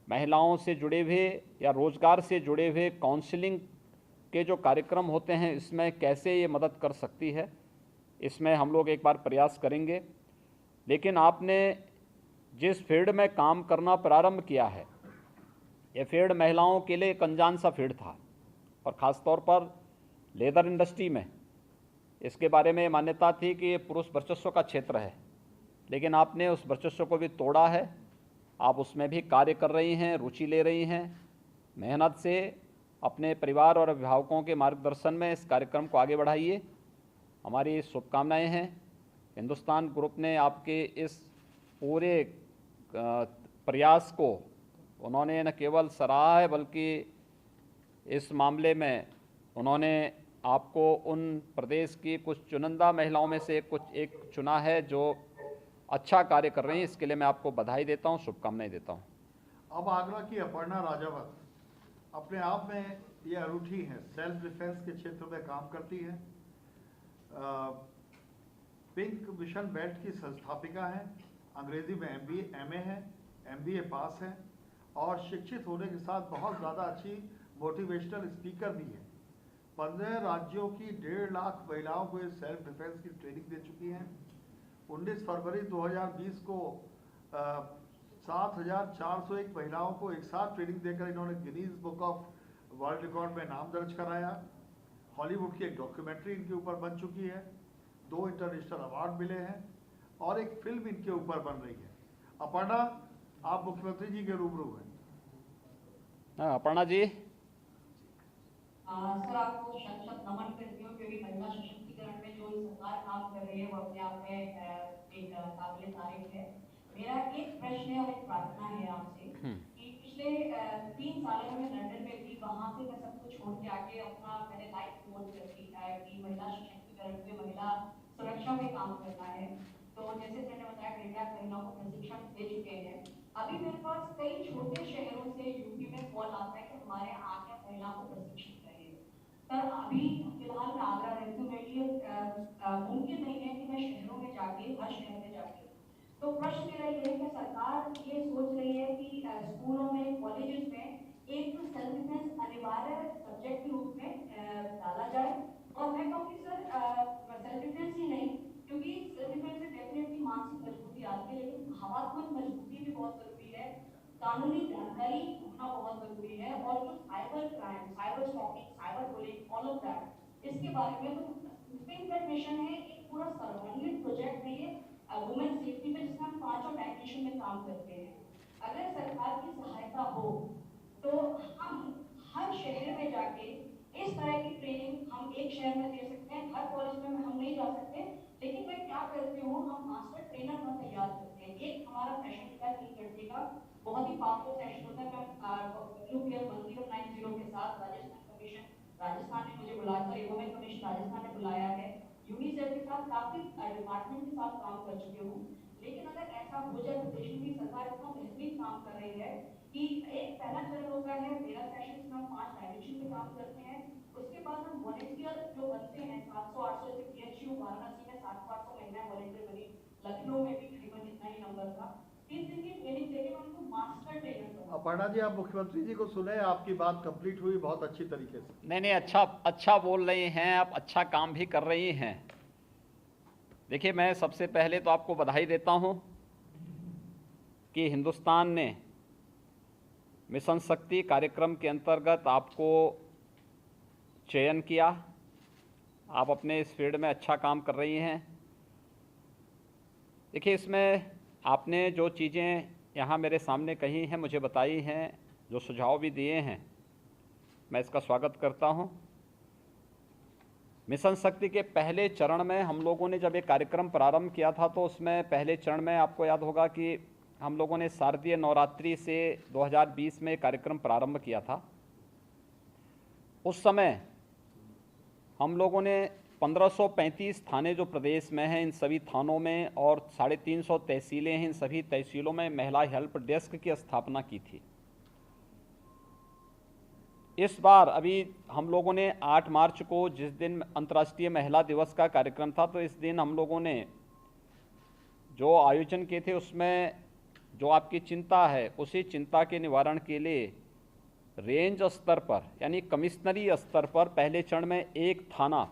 महिलाओं से जुड़े हुए या रोज़गार से जुड़े हुए काउंसलिंग के जो कार्यक्रम होते हैं इसमें कैसे ये मदद कर सकती है, इसमें हम लोग एक बार प्रयास करेंगे। लेकिन आपने जिस फील्ड में काम करना प्रारंभ किया है, ये फील्ड महिलाओं के लिए एक अनजान सा फील्ड था, और ख़ास तौर पर लेदर इंडस्ट्री में इसके बारे में मान्यता थी कि ये पुरुष वर्चस्व का क्षेत्र है, लेकिन आपने उस वर्चस्व को भी तोड़ा है। आप उसमें भी कार्य कर रही हैं, रुचि ले रही हैं, मेहनत से अपने परिवार और अभिभावकों के मार्गदर्शन में इस कार्यक्रम को आगे बढ़ाइए। हमारी शुभकामनाएं हैं। हिंदुस्तान ग्रुप ने आपके इस पूरे प्रयास को उन्होंने न केवल सराहा है, बल्कि इस मामले में उन्होंने आपको उन प्रदेश की कुछ चुनिंदा महिलाओं में से एक चुना है जो अच्छा कार्य कर रही हैं। इसके लिए मैं आपको बधाई देता हूं, शुभकामनाएं देता हूं। अब आगरा की अपर्णा राजावत अपने आप में ये अरूठी हैं, सेल्फ डिफेंस के क्षेत्र में काम करती हैं। पिंक मिशन बेल्ट की संस्थापिका हैं, अंग्रेजी में MA है, MBA पास हैं, और शिक्षित होने के साथ बहुत ज़्यादा अच्छी मोटिवेशनल स्पीकर भी है। 15 राज्यों की 1.5 लाख महिलाओं को ये सेल्फ डिफेंस की ट्रेनिंग दे चुकी हैं। 19 फरवरी 2020 को 7,401 महिलाओं को एक साथ ट्रेनिंग देकर इन्होंने Guinness book of world record में नाम दर्ज कराया। हॉलीवुड की एक डॉक्यूमेंट्री इनके ऊपर बन चुकी है, 2 इंटरनेशनल अवार्ड मिले हैं, और एक फिल्म इनके ऊपर बन रही है। अपर्णा, आप मुख्यमंत्री जी के रूबरू हैं। अपर्णा जी। सर, आपको शत नमन करती हूँ, क्योंकि महिला सशक्तिकरण में जो सरकार काम कर रही है वो अपने आप में एक काबिल तारीफ है। मेरा एक प्रश्न है और एक प्रार्थना है आपसे कि पिछले 3 सालों में लंदन में थी, वहाँ से मैं सब कुछ छोड़ के आके अपना मैंने लाइफ गोल कर दी है कि महिला सशक्तिकरण में, महिला सुरक्षा में काम करना है। तो जैसे मैंने बताया, महिला महिलाओं को प्रशिक्षण दे चुके हैं। अभी मेरे पास कई छोटे शहरों से यूपी में कॉल आता है कि हमारे आगे महिलाओं को प्रशिक्षण चाहिए। सर, अभी फिलहाल मैं आगरा रहती हूँ, मेरे लिए मुमकिन नहीं है कि मैं शहरों में जाके, हर शहर में जाके। तो प्रश्न मेरा ये है कि सरकार ये सोच रही है कि स्कूलों में, कॉलेजेस में एक सेल्फ डिफेंस अनिवार्य सब्जेक्ट के रूप में डाला जाए। और मैं कहूँगी सर, सेल्फ डिफेंस ही नहीं, क्योंकि सेल्फ डिफेंस से डेफिनेटली मानसिक मजबूती आती है, लेकिन भावात्मक मजबूती भी बहुत जरूरी है, कानूनी जानकारी होना बहुत जरूरी है, और जो cyber crime, cyber stalking, cyber bullying, all of that, इसके बारे में तो पिंक बेल्ट मिशन है, एक पूरा सर्वांगीण प्रोजेक्ट है ये वुमेन सेफ्टी पे, जिसमें हम 5 डायमेंशन में काम करते हैं। अगर सरकार की सहायता हो तो हम हर शहर में जाके इस तरह की ट्रेनिंग हम एक शहर में दे सकते हैं। हर कॉलेज में हम नहीं जा सकते, लेकिन मैं क्या करती हूँ, हम मास्टर ट्रेनर का तैयार करते हैं। एक हमारा सेशन होता है 3 घंटे का, बहुत ही पावरफुल सेशन होता है। मैं न्यूक्लियर 1090 के साथ राजस्थान कमीशन, राजस्थान ने मुझे बुलाया, वुमेन कमीशन राजस्थान ने बुलाया है, यूनिसेफ के साथ काफी डिपार्टमेंट के साथ काम कर चुके हूँ। लेकिन अगर ऐसा हो जाए, प्रदेश में भी सरकार इतना बेहतरीन काम कर रही है कि एक पहला चरण होता है मेरा सेशन में हम 5 डायमेंशन पे काम करते हैं। उसके बाद हम वॉलंटियर जो बनते हैं 700-800 से PHU वाराणसी में 700-800 महिलाएं वॉलंटियर बनी, लखनऊ में भी करीबन इतना ही नंबर था। 3 दिन की ट्रेनिंग देके उनको मास्टर ट्रेनर बना। अपर्णा जी, आप मुख्यमंत्री जी को सुने, आपकी बात कंप्लीट हुई बहुत अच्छी तरीके से। नहीं, अच्छा बोल रही हैं आप, अच्छा काम भी कर रही हैं। देखिए, मैं सबसे पहले तो आपको बधाई देता हूं कि हिंदुस्तान ने मिशन शक्ति कार्यक्रम के अंतर्गत आपको चयन किया। आप अपने इस फील्ड में अच्छा काम कर रही हैं। देखिए, इसमें आपने जो चीज़ें यहाँ मेरे सामने कही हैं, मुझे बताई हैं, जो सुझाव भी दिए हैं, मैं इसका स्वागत करता हूँ। मिशन शक्ति के पहले चरण में हम लोगों ने जब ये कार्यक्रम प्रारंभ किया था, तो उसमें पहले चरण में आपको याद होगा कि हम लोगों ने शारदीय नवरात्रि से 2020 में कार्यक्रम प्रारंभ किया था। उस समय हम लोगों ने 1535 थाने जो प्रदेश में हैं, इन सभी थानों में, और 350 तहसीलें हैं, इन सभी तहसीलों में महिला हेल्प डेस्क की स्थापना की थी। इस बार अभी हम लोगों ने 8 मार्च को, जिस दिन अंतर्राष्ट्रीय महिला दिवस का कार्यक्रम था, तो इस दिन हम लोगों ने जो आयोजन किए थे, उसमें जो आपकी चिंता है, उसी चिंता के निवारण के लिए रेंज स्तर पर यानी कमिश्नरी स्तर पर पहले चरण में एक थाना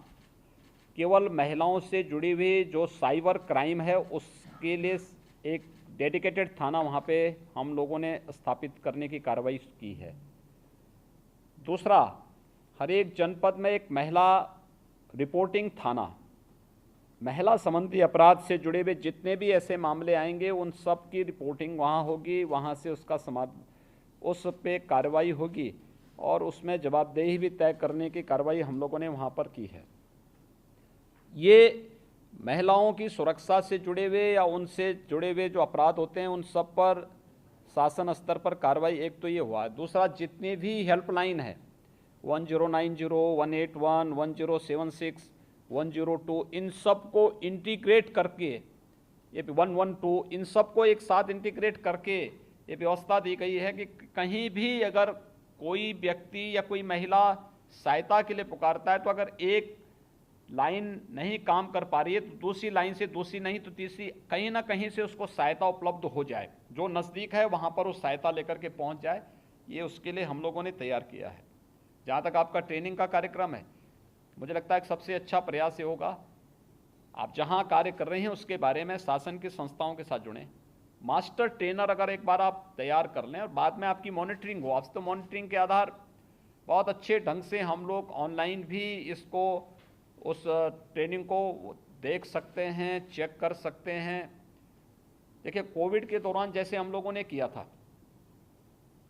केवल महिलाओं से जुड़ी हुई जो साइबर क्राइम है उसके लिए एक डेडिकेटेड थाना वहाँ पे हम लोगों ने स्थापित करने की कार्रवाई की है। दूसरा, हर एक जनपद में एक महिला रिपोर्टिंग थाना, महिला संबंधी अपराध से जुड़े हुए जितने भी ऐसे मामले आएंगे उन सब की रिपोर्टिंग वहाँ होगी, वहाँ से उसका उस पे कार्रवाई होगी और उसमें जवाबदेही भी तय करने की कार्रवाई हम लोगों ने वहाँ पर की है। ये महिलाओं की सुरक्षा से जुड़े हुए या उनसे जुड़े हुए जो अपराध होते हैं उन सब पर शासन स्तर पर कार्रवाई एक तो ये हुआ है। दूसरा, जितने भी हेल्पलाइन है 1090, 181, 1076, 102, इन सब को इंटीग्रेट करके ये 112, इन सब को एक साथ इंटीग्रेट करके ये व्यवस्था दी गई है कि कहीं भी अगर कोई व्यक्ति या कोई महिला सहायता के लिए पुकारता है तो अगर एक लाइन नहीं काम कर पा रही है तो दूसरी लाइन से, दूसरी नहीं तो तीसरी, कहीं ना कहीं से उसको सहायता उपलब्ध हो जाए, जो नज़दीक है वहाँ पर वो सहायता लेकर के पहुँच जाए। ये उसके लिए हम लोगों ने तैयार किया है। जहाँ तक आपका ट्रेनिंग का कार्यक्रम है, मुझे लगता है कि सबसे अच्छा प्रयास ये होगा आप जहाँ कार्य कर रहे हैं उसके बारे में शासन की संस्थाओं के साथ जुड़ें। मास्टर ट्रेनर अगर एक बार आप तैयार कर लें और बाद में आपकी मॉनिटरिंग हो, आप तो मॉनिटरिंग के आधार बहुत अच्छे ढंग से हम लोग ऑनलाइन भी इसको उस ट्रेनिंग को देख सकते हैं, चेक कर सकते हैं। देखिए, कोविड के दौरान जैसे हम लोगों ने किया था,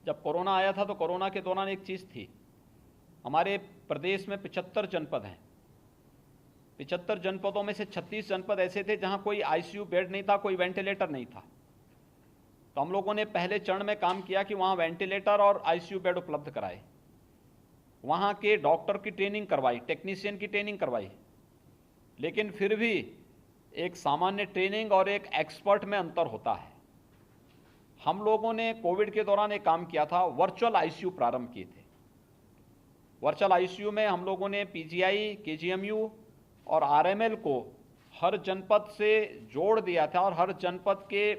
जब कोरोना आया था तो कोरोना के दौरान एक चीज़ थी, हमारे प्रदेश में 75 जनपद हैं। 75 जनपदों में से 36 जनपद ऐसे थे जहां कोई आईसीयू बेड नहीं था, कोई वेंटिलेटर नहीं था। तो हम लोगों ने पहले चरण में काम किया कि वहां वेंटिलेटर और आईसीयू बेड उपलब्ध कराए, वहाँ के डॉक्टर की ट्रेनिंग करवाई, टेक्नीशियन की ट्रेनिंग करवाई। लेकिन फिर भी एक सामान्य ट्रेनिंग और एक एक्सपर्ट में अंतर होता है। हम लोगों ने कोविड के दौरान एक काम किया था, वर्चुअल आईसीयू प्रारंभ किए थे। वर्चुअल आईसीयू में हम लोगों ने पीजीआई, केजीएमयू और आरएमएल को हर जनपद से जोड़ दिया था और हर जनपद के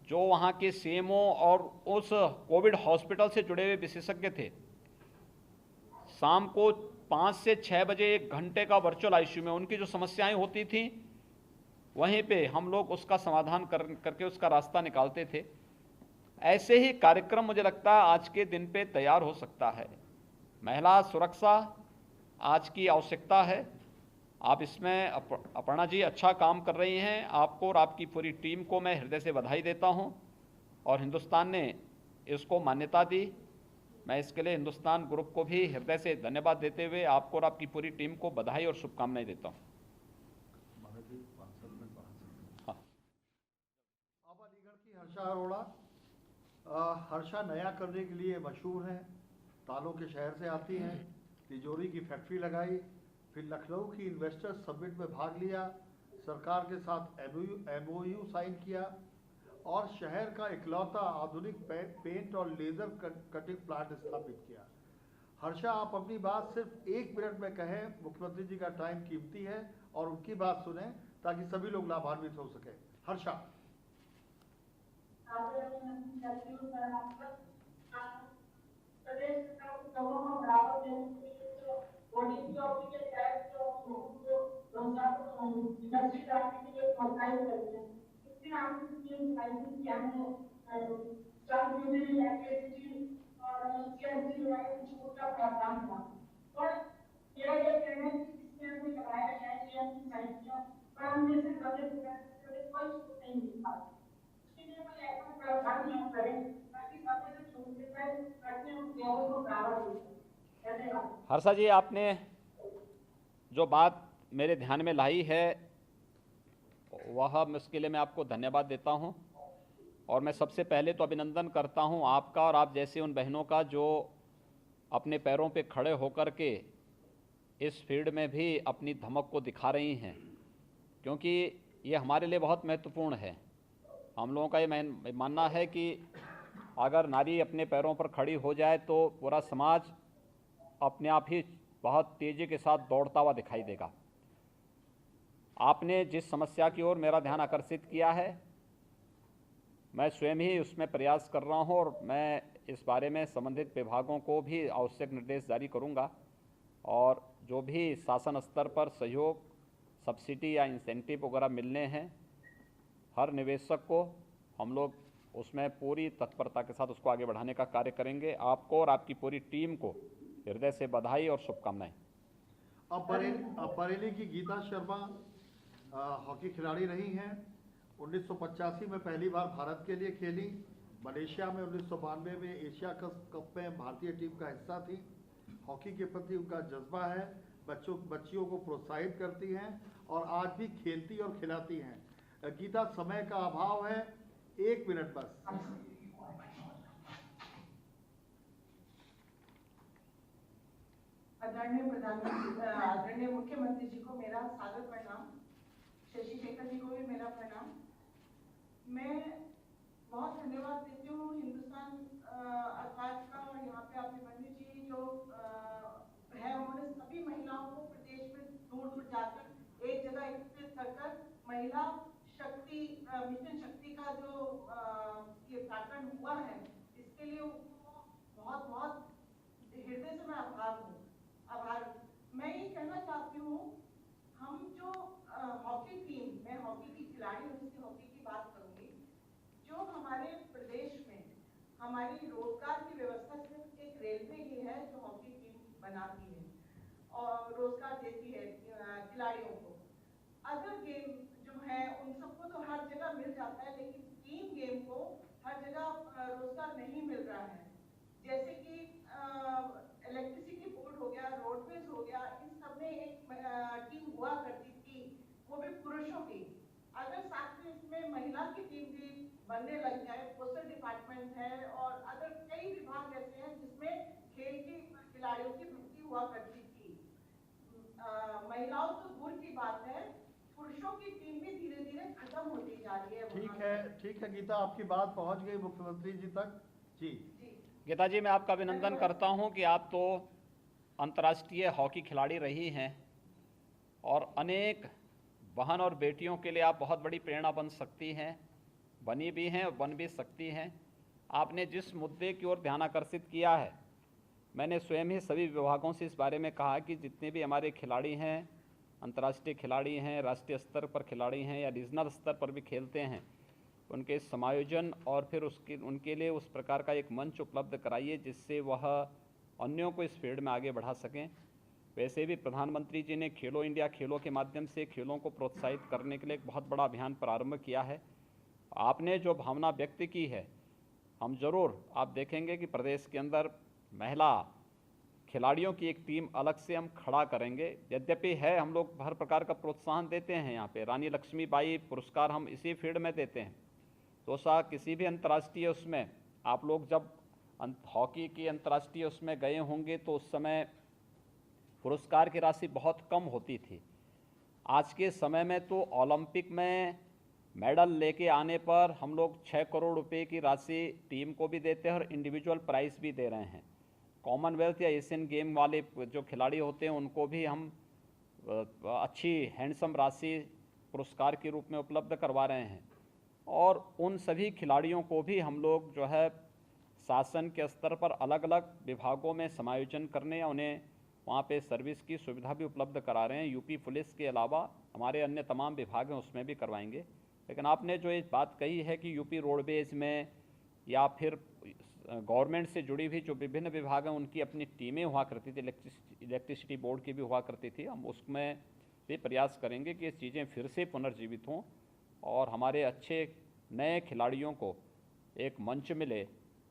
जो वहाँ के सीएमओ और उस कोविड हॉस्पिटल से जुड़े हुए विशेषज्ञ थे, शाम को 5 से 6 बजे 1 घंटे का वर्चुअल आईसीयू में उनकी जो समस्याएं होती थी वहीं पे हम लोग उसका समाधान करके उसका रास्ता निकालते थे। ऐसे ही कार्यक्रम मुझे लगता है आज के दिन पे तैयार हो सकता है। महिला सुरक्षा आज की आवश्यकता है। आप इसमें अपर्णा जी अच्छा काम कर रही हैं। आपको और आपकी पूरी टीम को मैं हृदय से बधाई देता हूं और हिंदुस्तान ने इसको मान्यता दी। मैं इसके लिए हिंदुस्तान ग्रुप को भी हृदय से धन्यवाद देते हुए आपको और आपकी पूरी टीम को बधाई और शुभकामनाएं देता हूं। हाँ। अब अलीगढ़ की हर्षा अरोड़ा। हर्षा नया करने के लिए मशहूर हैं, तालों के शहर से आती हैं, तिजोरी की फैक्ट्री लगाई, फिर लखनऊ की इन्वेस्टर्स समिट में भाग लिया, सरकार के साथ एमओयू साइन किया और शहर का इकलौता आधुनिक पेंट और लेजर कटिंग प्लांट स्थापित किया। हर्षा, आप अपनी बात सिर्फ 1 मिनट में कहें, मुख्यमंत्री जी का टाइम कीमती है और उनकी बात सुने ताकि सभी लोग लाभान्वित हो सके। हर्षा। हर्षा जी, आपने जो बात मेरे ध्यान में लाई है वह उसके लिए मैं आपको धन्यवाद देता हूं और मैं सबसे पहले तो अभिनंदन करता हूं आपका और आप जैसे उन बहनों का जो अपने पैरों पे खड़े होकर के इस फील्ड में भी अपनी धमक को दिखा रही हैं, क्योंकि ये हमारे लिए बहुत महत्वपूर्ण है। हम लोगों का ये मानना है कि अगर नारी अपने पैरों पर खड़ी हो जाए तो पूरा समाज अपने आप ही बहुत तेज़ी के साथ दौड़ता हुआ दिखाई देगा। आपने जिस समस्या की ओर मेरा ध्यान आकर्षित किया है मैं स्वयं ही उसमें प्रयास कर रहा हूं और मैं इस बारे में संबंधित विभागों को भी आवश्यक निर्देश जारी करूंगा और जो भी शासन स्तर पर सहयोग, सब्सिडी या इंसेंटिव वगैरह मिलने हैं हर निवेशक को हम लोग उसमें पूरी तत्परता के साथ उसको आगे बढ़ाने का कार्य करेंगे। आपको और आपकी पूरी टीम को हृदय से बधाई और शुभकामनाएं। अब बरेली की गीता शर्मा हॉकी खिलाड़ी रही हैं। 1985 में पहली बार भारत के लिए खेली। मलेशिया में 1992 में एशिया कप में भारतीय टीम का हिस्सा थी। हॉकी के प्रति उनका जज्बा है। बच्चियों को प्रोत्साहित करती हैं और आज भी खेलती और खिलाती हैं। गीता, समय का अभाव है, 1 मिनट बस। आदरणीय मुख्यमंत्री जी को मेरा सादर प्रणाम। शशि शेखर जी को भी मेरा प्रणाम। मैं बहुत धन्यवाद देती हूँ हिंदुस्तान अखबार का और यहाँ पे अभिमन्यु जी जो है, उन्होंने सभी महिलाओं को प्रदेश में दूर दूर जाकर एक जगह एकत्रित कर महिला शक्ति मिशन शक्ति का जो ये प्रकरण हुआ है, इसके लिए बहुत बहुत हृदय से मैं आभार। मैं ये कहना चाहती हूँ, हम जो हॉकी टीम, मैं हॉकी की खिलाड़ी हूँ, इसलिए हॉकी की बात करूंगी। जो हमारे प्रदेश में हमारी रोजगार की व्यवस्था सिर्फ एक रेलवे ही है जो हॉकी टीम बनाती है और रोजगार देती है खिलाड़ियों को। अदर गेम जो है उन सबको तो हर जगह मिल जाता है, लेकिन टीम गेम को हर जगह रोजगार नहीं मिल रहा है। जैसे कि इलेक्ट्रिसिटी बोर्ड हो गया, रोडवेज हो गया, इन सब में एक टीम हुआ करती थी, वो भी पुरुषों की। अगर साथ में इसमें महिला की टीम भी बनने लग जाए, पोस्टल डिपार्टमेंट है और अदर कई विभाग ऐसे हैं जिसमें खेल की खिलाड़ियों की भर्ती हुआ करती थी। महिलाओं तो दूर की बात है, पुरुषों की टीम भी धीरे धीरे खत्म होती जा रही है। ठीक है गीता, आपकी बात पहुंच गई मुख्यमंत्री जी तक। जी गीता जी, मैं आपका अभिनंदन करता हूं कि आप तो अंतर्राष्ट्रीय हॉकी खिलाड़ी रही हैं और अनेक बहन और बेटियों के लिए आप बहुत बड़ी प्रेरणा बन सकती हैं, बनी भी हैं और बन भी सकती हैं। आपने जिस मुद्दे की ओर ध्यान आकर्षित किया है, मैंने स्वयं ही सभी विभागों से इस बारे में कहा कि जितने भी हमारे खिलाड़ी हैं, अंतर्राष्ट्रीय खिलाड़ी हैं, राष्ट्रीय स्तर पर खिलाड़ी हैं या रीजनल स्तर पर भी खेलते हैं, उनके समायोजन और फिर उनके लिए उस प्रकार का एक मंच उपलब्ध कराइए जिससे वह अन्यों को इस फील्ड में आगे बढ़ा सकें। वैसे भी प्रधानमंत्री जी ने खेलो इंडिया खेलों के माध्यम से खेलों को प्रोत्साहित करने के लिए एक बहुत बड़ा अभियान प्रारंभ किया है। आपने जो भावना व्यक्त की है, हम जरूर आप देखेंगे कि प्रदेश के अंदर महिला खिलाड़ियों की एक टीम अलग से हम खड़ा करेंगे। यद्यपि है, हम लोग हर प्रकार का प्रोत्साहन देते हैं। यहाँ पे रानी लक्ष्मीबाई पुरस्कार हम इसी फील्ड में देते हैं। तो सा किसी भी अंतर्राष्ट्रीय उसमें आप लोग जब हॉकी की अंतर्राष्ट्रीय उसमें गए होंगे तो उस समय पुरस्कार की राशि बहुत कम होती थी। आज के समय में तो ओलंपिक में मेडल लेके आने पर हम लोग 6 करोड़ रुपए की राशि टीम को भी देते हैं और इंडिविजुअल प्राइज भी दे रहे हैं। कॉमनवेल्थ या एशियन गेम वाले जो खिलाड़ी होते हैं उनको भी हम अच्छी हैंडसम राशि पुरस्कार के रूप में उपलब्ध करवा रहे हैं और उन सभी खिलाड़ियों को भी हम लोग जो है शासन के स्तर पर अलग अलग विभागों में समायोजन करने या उन्हें वहाँ पे सर्विस की सुविधा भी उपलब्ध करा रहे हैं। यूपी पुलिस के अलावा हमारे अन्य तमाम विभाग हैं उसमें भी करवाएंगे। लेकिन आपने जो ये बात कही है कि यूपी रोडवेज में या फिर गवर्नमेंट से जुड़ी हुई जो विभिन्न विभाग हैं उनकी अपनी टीमें हुआ करती थी, इलेक्ट्रिसिटी बोर्ड की भी हुआ करती थी, हम उसमें भी प्रयास करेंगे कि ये चीज़ें फिर से पुनर्जीवित हों और हमारे अच्छे नए खिलाड़ियों को एक मंच मिले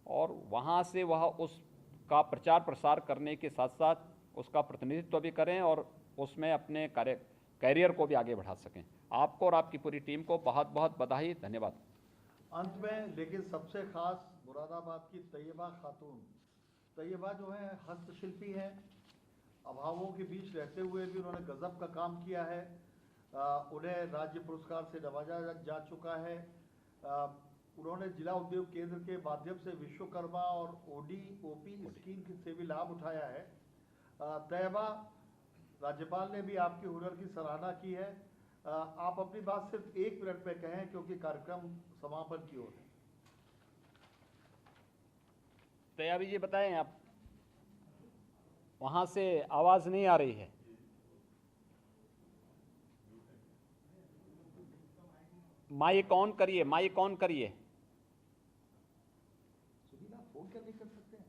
और वहाँ से वह उसका प्रचार प्रसार करने के साथ साथ उसका प्रतिनिधित्व भी करें और उसमें अपने कैरियर को भी आगे बढ़ा सकें। आपको और आपकी पूरी टीम को बहुत बहुत बधाई, धन्यवाद। अंत में लेकिन सबसे खास मुरादाबाद की तैयबा खातून। तैयबा जो है हस्तशिल्पी हैं, अभावों के बीच रहते हुए भी उन्होंने गजब का काम किया है। उन्हें राज्य पुरस्कार से नवाजा जा चुका है। उन्होंने जिला उद्योग केंद्र के माध्यम से विश्वकर्मा और ओपी स्कीम से भी लाभ उठाया है। तैयबा, राज्यपाल ने भी आपके हुनर की सराहना की है। आप अपनी बात सिर्फ 1 मिनट में कहें क्योंकि कार्यक्रम समापन की ओर है। दयावी जी बताएं, आप वहां से आवाज नहीं आ रही है। माइक ऑन करिए, माइक ऑन करिए। सुनिए ना, फोन क्या नहीं कर सकते हैं?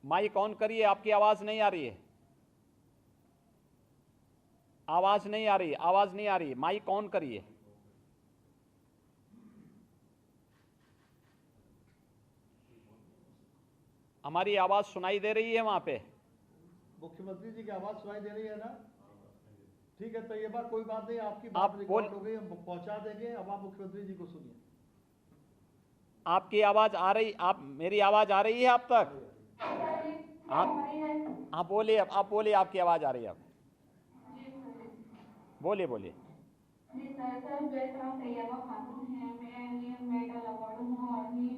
माइक ऑन करिए, आपकी आवाज नहीं आ रही है। आवाज नहीं आ रही, आवाज नहीं आ रही, माइक ऑन करिए। हमारी आवाज सुनाई दे रही है वहां पे? मुख्यमंत्री जी की आवाज सुनाई दे रही है ना? ठीक है, तो ये बात कोई बात नहीं, आपकी आप बात बोल- रिकॉर्ड हो गई, हम पहुंचा देंगे। अब आप मुख्यमंत्री जी को सुनिए। आपकी आवाज आ रही, आप मेरी आवाज आ रही है आप तक? आप बोलिए, आप बोलिए, आपकी आवाज आ रही है। आप बोलिए, बोलिए। जी सर, मेरा नाम तैयबा खातून है। मैं ये मेडल अवार्ड हूँ और ये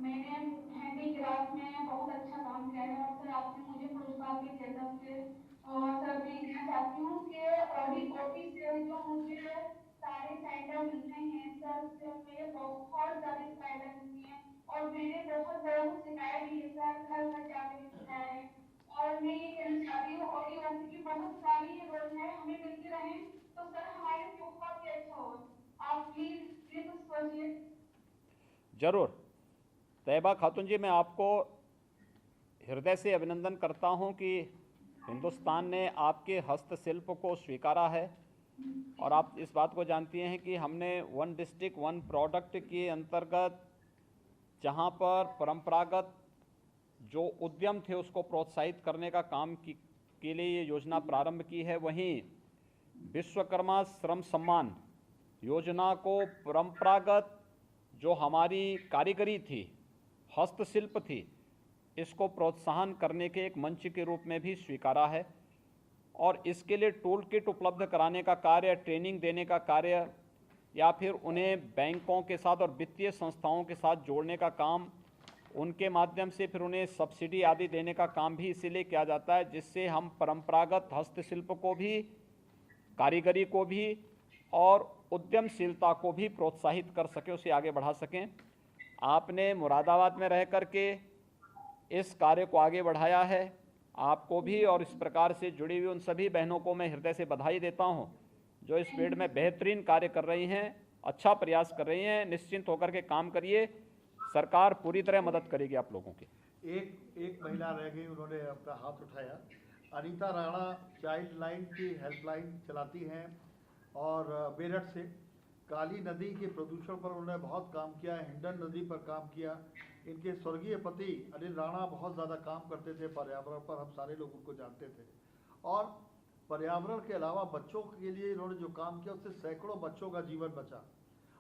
मैंने हैंडीक्राफ्ट में बहुत अच्छा काम किया है और सर आपने मुझे पुरस्कार भी दिया था मुझे। और सर मैं कहना चाहती हूँ कि ऑफिस से जो मुझे सारे सेंटर मिलते हैं सर, उससे मुझे बहुत ज़्यादा फायदा मिलती है और मैंने बहुत बड़ों को सिखाया भी है सर, घर घर जाकर भी सिखाया है। और मैं ये कहना चाहती हूँ और ये की बहुत सारी योजनाएं हमें मिलती रहे तो सर हमारे लिए बहुत ही अच्छा हो। आप प्लीज ये कुछ सोचिए। जरूर। तैयबा खातून जी, मैं आपको हृदय से अभिनंदन करता हूं कि हिंदुस्तान ने आपके हस्तशिल्प को स्वीकारा है और आप इस बात को जानती हैं कि हमने वन डिस्ट्रिक्ट वन प्रोडक्ट के अंतर्गत जहां पर परंपरागत जो उद्यम थे उसको प्रोत्साहित करने का काम के लिए ये योजना प्रारंभ की है, वहीं विश्वकर्मा श्रम सम्मान योजना को परंपरागत जो हमारी कारीगरी थी, हस्तशिल्प थी, इसको प्रोत्साहन करने के एक मंच के रूप में भी स्वीकारा है। और इसके लिए टूल किट उपलब्ध कराने का कार्य, ट्रेनिंग देने का कार्य या फिर उन्हें बैंकों के साथ और वित्तीय संस्थाओं के साथ जोड़ने का काम, उनके माध्यम से फिर उन्हें सब्सिडी आदि देने का काम भी इसीलिए किया जाता है जिससे हम परंपरागत हस्तशिल्प को भी, कारीगरी को भी और उद्यमशीलता को भी प्रोत्साहित कर सकें, उसे आगे बढ़ा सकें। आपने मुरादाबाद में रह कर के इस कार्य को आगे बढ़ाया है। आपको भी और इस प्रकार से जुड़ी हुई उन सभी बहनों को मैं हृदय से बधाई देता हूं जो इस फील्ड में बेहतरीन कार्य कर रही हैं, अच्छा प्रयास कर रही हैं। निश्चिंत होकर के काम करिए, सरकार पूरी तरह मदद करेगी आप लोगों की। एक महिला रह गई, उन्होंने अपना हाथ उठाया। अनीता राणा चाइल्ड लाइन की हेल्पलाइन चलाती हैं और मेरठ से काली नदी के प्रदूषण पर उन्होंने बहुत काम किया, हिंडन नदी पर काम किया। इनके स्वर्गीय पति अनिल राणा बहुत ज़्यादा काम करते थे पर्यावरण पर, हम सारे लोग उनको जानते थे। और पर्यावरण के अलावा बच्चों के लिए इन्होंने जो काम किया उससे सैकड़ों बच्चों का जीवन बचा।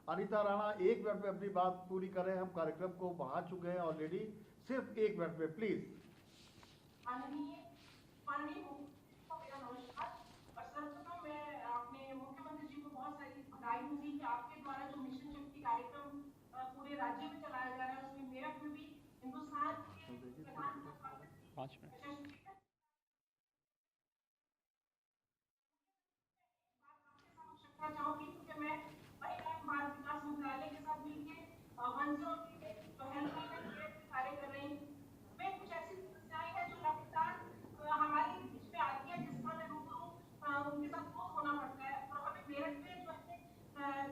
अनीता राणा 1 मिनट में अपनी बात पूरी करें, हम कार्यक्रम को बढ़ा चुके हैं ऑलरेडी, सिर्फ 1 मिनट में प्लीज। माननीय मुख्यमंत्री को मेरा नमस्कार। और सर्वप्रथम मैं अपने मुख्यमंत्री जी को बहुत सारी बधाई दूंगी कि आपके द्वारा जो मिशन शक्ति कार्यक्रम पूरे राज्य में चलाया जा रहा है उसमें मेरठ में भी हिंदुस्तान के प्रधानमंत्री 5 मिनट चाहूंगी क्योंकि मैं महिला बाल विकास मंत्रालय के साथ मिलकर 103 जो हेल्पलाइन है कार्य कर रही हूँ। मैं कुछ ऐसी समस्याएं हैं जो लगातार हमारे बीच में आती है जिसका मैं रूबरू उनके साथ बहुत होना पड़ता है। और हमें मेरठ में जो है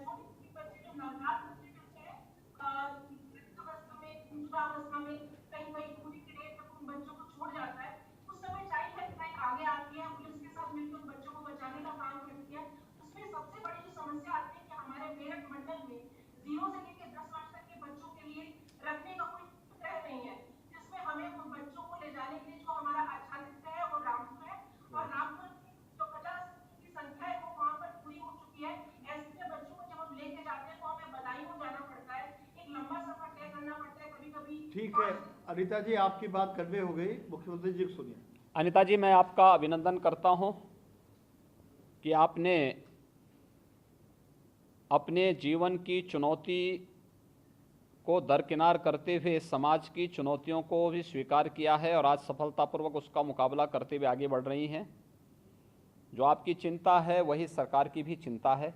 छोटी छोटी बच्चे जो नवजात बच्चे जो है अवस्था में, अवस्था में कहीं कहीं पूरी ग्रेड तक उन बच्चों को छोड़ जाता है। उस समय चाइल्ड हेल्पलाइन आगे आती है, पुलिस के साथ मिलकर उन बच्चों को बचाने का काम करती है। उसमें सबसे बड़ी जो समस्या आती है कि हमारे मेरठ मंडल में 0 से लेकर 10 वर्ष तक के बच्चों के लिए रखने का कोई ग्रह नहीं है, जिसमें हमें उन बच्चों को ले जाने के लिए जो हमारा आच्छादित है वो रामपुर है और रामपुर जो 50 की संख्या है वो वहाँ पर पूरी हो चुकी है। ऐसे बच्चों को जब हम लेके जाते हैं तो हमें बदायूं जाना पड़ता है, एक लंबा सफर तय करना पड़ता है, कभी कभी। ठीक है अनीता जी, आपकी बात कन्वे हो गई, मुख्यमंत्री जी को सुनिए। अनीता जी, मैं आपका अभिनंदन करता हूं कि आपने अपने जीवन की चुनौती को दरकिनार करते हुए समाज की चुनौतियों को भी स्वीकार किया है और आज सफलतापूर्वक उसका मुकाबला करते हुए आगे बढ़ रही हैं। जो आपकी चिंता है वही सरकार की भी चिंता है।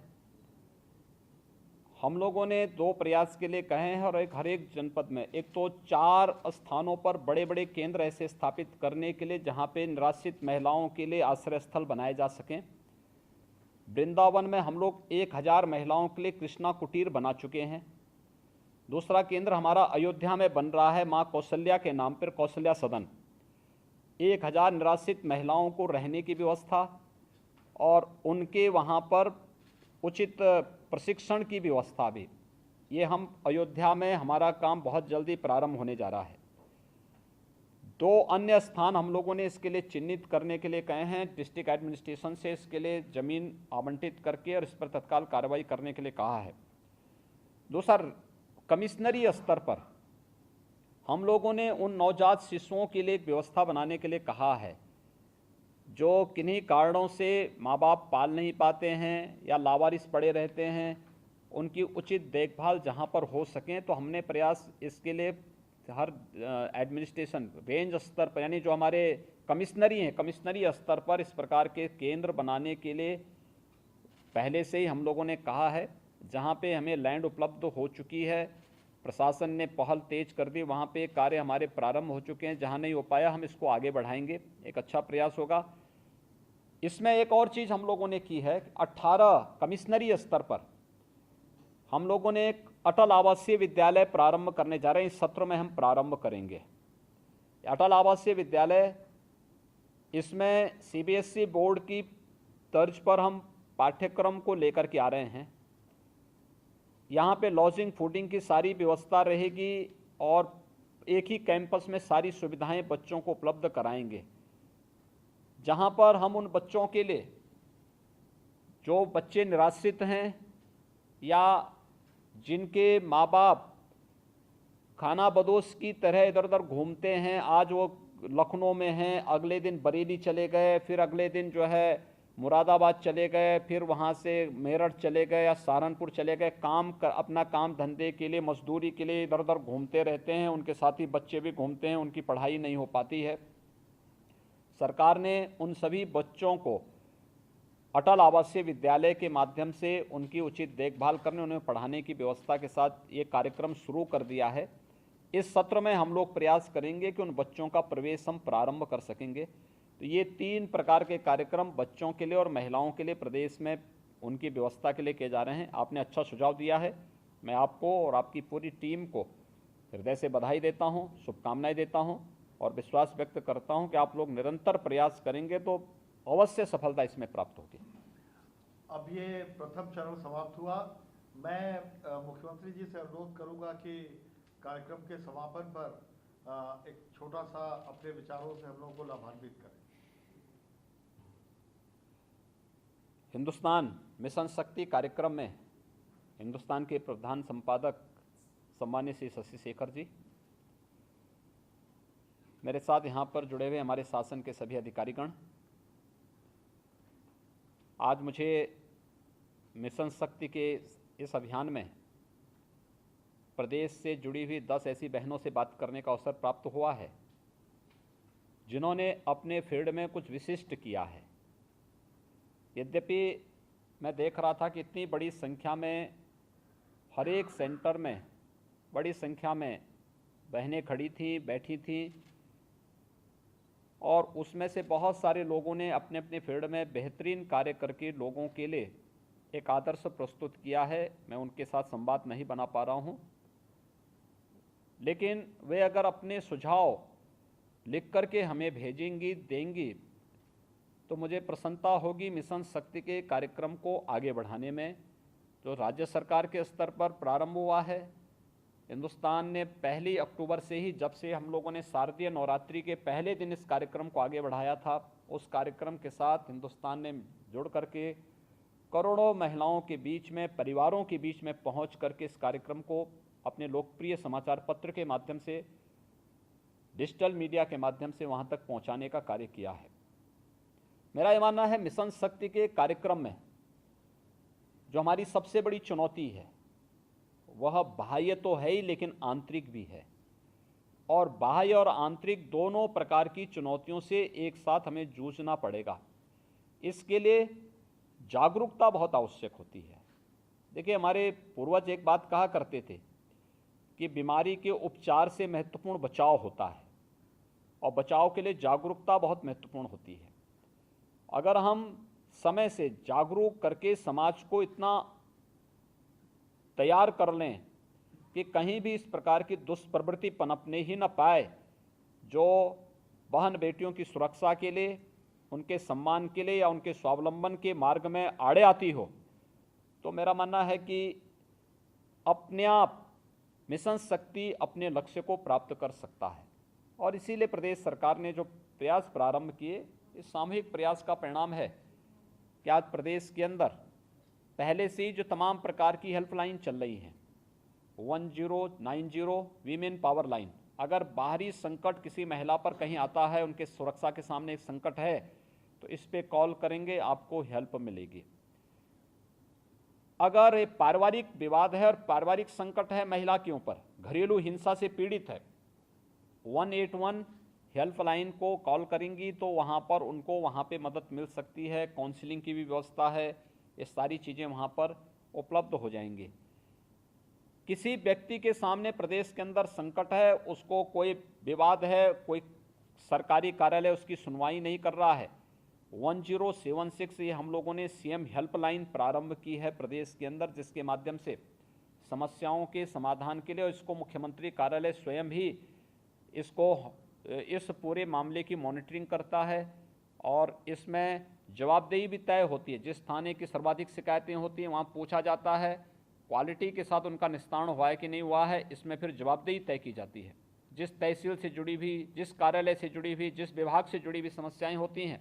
हम लोगों ने 2 प्रयास के लिए कहे हैं और हर एक जनपद में एक तो 4 स्थानों पर बड़े बड़े केंद्र ऐसे स्थापित करने के लिए जहां पे निराश्रित महिलाओं के लिए आश्रय स्थल बनाए जा सकें। वृंदावन में हम लोग 1000 महिलाओं के लिए कृष्णा कुटीर बना चुके हैं। दूसरा केंद्र हमारा अयोध्या में बन रहा है मां कौशल्या के नाम पर, कौशल्या सदन। 1000 निराश्रित महिलाओं को रहने की व्यवस्था और उनके वहां पर उचित प्रशिक्षण की व्यवस्था भी, ये हम अयोध्या में हमारा काम बहुत जल्दी प्रारंभ होने जा रहा है। 2 अन्य स्थान हम लोगों ने इसके लिए चिन्हित करने के लिए कहे हैं। डिस्ट्रिक्ट एडमिनिस्ट्रेशन से इसके लिए ज़मीन आवंटित करके और इस पर तत्काल कार्रवाई करने के लिए कहा है। दूसरा, कमिश्नरी स्तर पर हम लोगों ने उन नवजात शिशुओं के लिए एक व्यवस्था बनाने के लिए कहा है जो किन्हीं कारणों से माँ बाप पाल नहीं पाते हैं या लावारिस पड़े रहते हैं, उनकी उचित देखभाल जहाँ पर हो सकें। तो हमने प्रयास इसके लिए हर एडमिनिस्ट्रेशन रेंज स्तर पर, यानी जो हमारे कमिश्नरी हैं, कमिश्नरी स्तर पर इस प्रकार के केंद्र बनाने के लिए पहले से ही हम लोगों ने कहा है। जहाँ पे हमें लैंड उपलब्ध हो चुकी है, प्रशासन ने पहल तेज कर दी, वहाँ पे कार्य हमारे प्रारंभ हो चुके हैं। जहाँ नहीं हो पाया हम इसको आगे बढ़ाएंगे, एक अच्छा प्रयास होगा। इसमें एक और चीज़ हम लोगों ने की है, 18 कमिश्नरी स्तर पर हम लोगों ने एक अटल आवासीय विद्यालय प्रारंभ करने जा रहे हैं। इस सत्र में हम प्रारंभ करेंगे अटल आवासीय विद्यालय। इसमें सीबीएसई बोर्ड की तर्ज पर हम पाठ्यक्रम को लेकर के आ रहे हैं। यहाँ पे लॉजिंग फूडिंग की सारी व्यवस्था रहेगी और एक ही कैंपस में सारी सुविधाएं बच्चों को उपलब्ध कराएंगे, जहाँ पर हम उन बच्चों के लिए जो बच्चे निराश्रित हैं या जिनके माँ बाप खाना बदोश की तरह इधर उधर घूमते हैं, आज वो लखनऊ में हैं, अगले दिन बरेली चले गए, फिर अगले दिन जो है मुरादाबाद चले गए, फिर वहाँ से मेरठ चले गए या सहारनपुर चले गए, अपना काम धंधे के लिए, मजदूरी के लिए इधर उधर घूमते रहते हैं। उनके साथी बच्चे भी घूमते हैं, उनकी पढ़ाई नहीं हो पाती है। सरकार ने उन सभी बच्चों को अटल आवासीय विद्यालय के माध्यम से उनकी उचित देखभाल करने, उन्हें पढ़ाने की व्यवस्था के साथ ये कार्यक्रम शुरू कर दिया है। इस सत्र में हम लोग प्रयास करेंगे कि उन बच्चों का प्रवेश हम प्रारंभ कर सकेंगे। तो ये 3 प्रकार के कार्यक्रम बच्चों के लिए और महिलाओं के लिए प्रदेश में उनकी व्यवस्था के लिए किए जा रहे हैं। आपने अच्छा सुझाव दिया है, मैं आपको और आपकी पूरी टीम को हृदय से बधाई देता हूँ, शुभकामनाएं देता हूँ और विश्वास व्यक्त करता हूँ कि आप लोग निरंतर प्रयास करेंगे तो अवश्य सफलता इसमें प्राप्त होगी। अब ये प्रथम चरण समाप्त हुआ। मैं मुख्यमंत्री जी से अनुरोध करूंगा कि कार्यक्रम के समापन पर एक छोटा सा अपने विचारों से हम लोगों को लाभान्वित करें। हिंदुस्तान मिशन शक्ति कार्यक्रम में हिंदुस्तान के प्रधान संपादक सम्मान्य श्री शशि शेखर जी, मेरे साथ यहाँ पर जुड़े हुए हमारे शासन के सभी अधिकारीगण, आज मुझे मिशन शक्ति के इस अभियान में प्रदेश से जुड़ी हुई 10 ऐसी बहनों से बात करने का अवसर प्राप्त हुआ है जिन्होंने अपने फील्ड में कुछ विशिष्ट किया है। यद्यपि मैं देख रहा था कि इतनी बड़ी संख्या में हर एक सेंटर में बड़ी संख्या में बहनें खड़ी थी, बैठी थी और उसमें से बहुत सारे लोगों ने अपने अपने फील्ड में बेहतरीन कार्य करके लोगों के लिए एक आदर्श प्रस्तुत किया है। मैं उनके साथ संवाद नहीं बना पा रहा हूं, लेकिन वे अगर अपने सुझाव लिख करके हमें भेजेंगी, देंगी, तो मुझे प्रसन्नता होगी मिशन शक्ति के कार्यक्रम को आगे बढ़ाने में। जो राज्य सरकार के स्तर पर प्रारंभ हुआ है, हिंदुस्तान ने 1 अक्टूबर से ही, जब से हम लोगों ने शारदीय नवरात्रि के पहले दिन इस कार्यक्रम को आगे बढ़ाया था, उस कार्यक्रम के साथ हिंदुस्तान ने जुड़ करके करोड़ों महिलाओं के बीच में, परिवारों के बीच में पहुंच करके इस कार्यक्रम को अपने लोकप्रिय समाचार पत्र के माध्यम से, डिजिटल मीडिया के माध्यम से वहां तक पहुंचाने का कार्य किया है। मेरा ये मानना है मिशन शक्ति के कार्यक्रम में जो हमारी सबसे बड़ी चुनौती है वह बाह्य तो है ही, लेकिन आंतरिक भी है। और बाह्य और आंतरिक दोनों प्रकार की चुनौतियों से एक साथ हमें जूझना पड़ेगा। इसके लिए जागरूकता बहुत आवश्यक होती है। देखिए, हमारे पूर्वज एक बात कहा करते थे कि बीमारी के उपचार से महत्वपूर्ण बचाव होता है और बचाव के लिए जागरूकता बहुत महत्वपूर्ण होती है। अगर हम समय से जागरूक करके समाज को इतना तैयार कर लें कि कहीं भी इस प्रकार की दुष्प्रवृत्ति पनपने ही न पाए, जो बहन बेटियों की सुरक्षा के लिए, उनके सम्मान के लिए या उनके स्वावलंबन के मार्ग में आड़े आती हो, तो मेरा मानना है कि अपने आप मिशन शक्ति अपने लक्ष्य को प्राप्त कर सकता है। और इसीलिए प्रदेश सरकार ने जो प्रयास प्रारंभ किए, इस सामूहिक प्रयास का परिणाम है कि आज प्रदेश के अंदर पहले से ही जो तमाम प्रकार की हेल्पलाइन चल रही हैं, 1090 वीमेन पावर लाइन, अगर बाहरी संकट किसी महिला पर कहीं आता है, उनके सुरक्षा के सामने एक संकट है, तो इस पे कॉल करेंगे, आपको हेल्प मिलेगी। अगर एक पारिवारिक विवाद है और पारिवारिक संकट है महिला के ऊपर, घरेलू हिंसा से पीड़ित है, 181 हेल्पलाइन को कॉल करेंगी तो वहाँ पर उनको वहाँ पे मदद मिल सकती है। काउंसलिंग की भी व्यवस्था है, ये सारी चीज़ें वहाँ पर उपलब्ध हो जाएंगी। किसी व्यक्ति के सामने प्रदेश के अंदर संकट है, उसको कोई विवाद है, कोई सरकारी कार्यालय उसकी सुनवाई नहीं कर रहा है, 1076 ये हम लोगों ने सीएम हेल्पलाइन प्रारंभ की है प्रदेश के अंदर, जिसके माध्यम से समस्याओं के समाधान के लिए, और इसको मुख्यमंत्री कार्यालय स्वयं भी इस पूरे मामले की मॉनिटरिंग करता है और इसमें जवाबदेही भी तय होती है। जिस थाने की सर्वाधिक शिकायतें होती हैं वहाँ पूछा जाता है, क्वालिटी के साथ उनका निस्तारण हुआ है कि नहीं हुआ है, इसमें फिर जवाबदेही तय की जाती है। जिस तहसील से जुड़ी हुई, जिस कार्यालय से जुड़ी हुई, जिस विभाग से जुड़ी हुई समस्याएं होती हैं,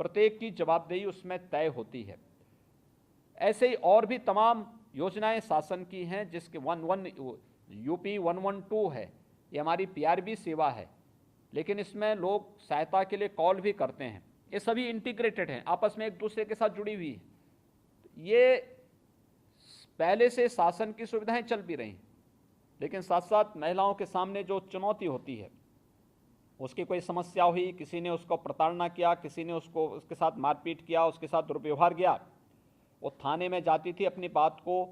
प्रत्येक की जवाबदेही उसमें तय होती है। ऐसे ही और भी तमाम योजनाएं शासन की हैं, जिसके यूपी 112 है, ये हमारी पीआरबी सेवा है, लेकिन इसमें लोग सहायता के लिए कॉल भी करते हैं। ये सभी इंटीग्रेटेड हैं, आपस में एक दूसरे के साथ जुड़ी हुई है। ये पहले से शासन की सुविधाएं चल भी रही, लेकिन साथ साथ महिलाओं के सामने जो चुनौती होती है, उसकी कोई समस्या हुई, किसी ने उसको प्रताड़ना किया, किसी ने उसके साथ मारपीट किया, उसके साथ दुर्व्यवहार किया, वो थाने में जाती थी, अपनी बात को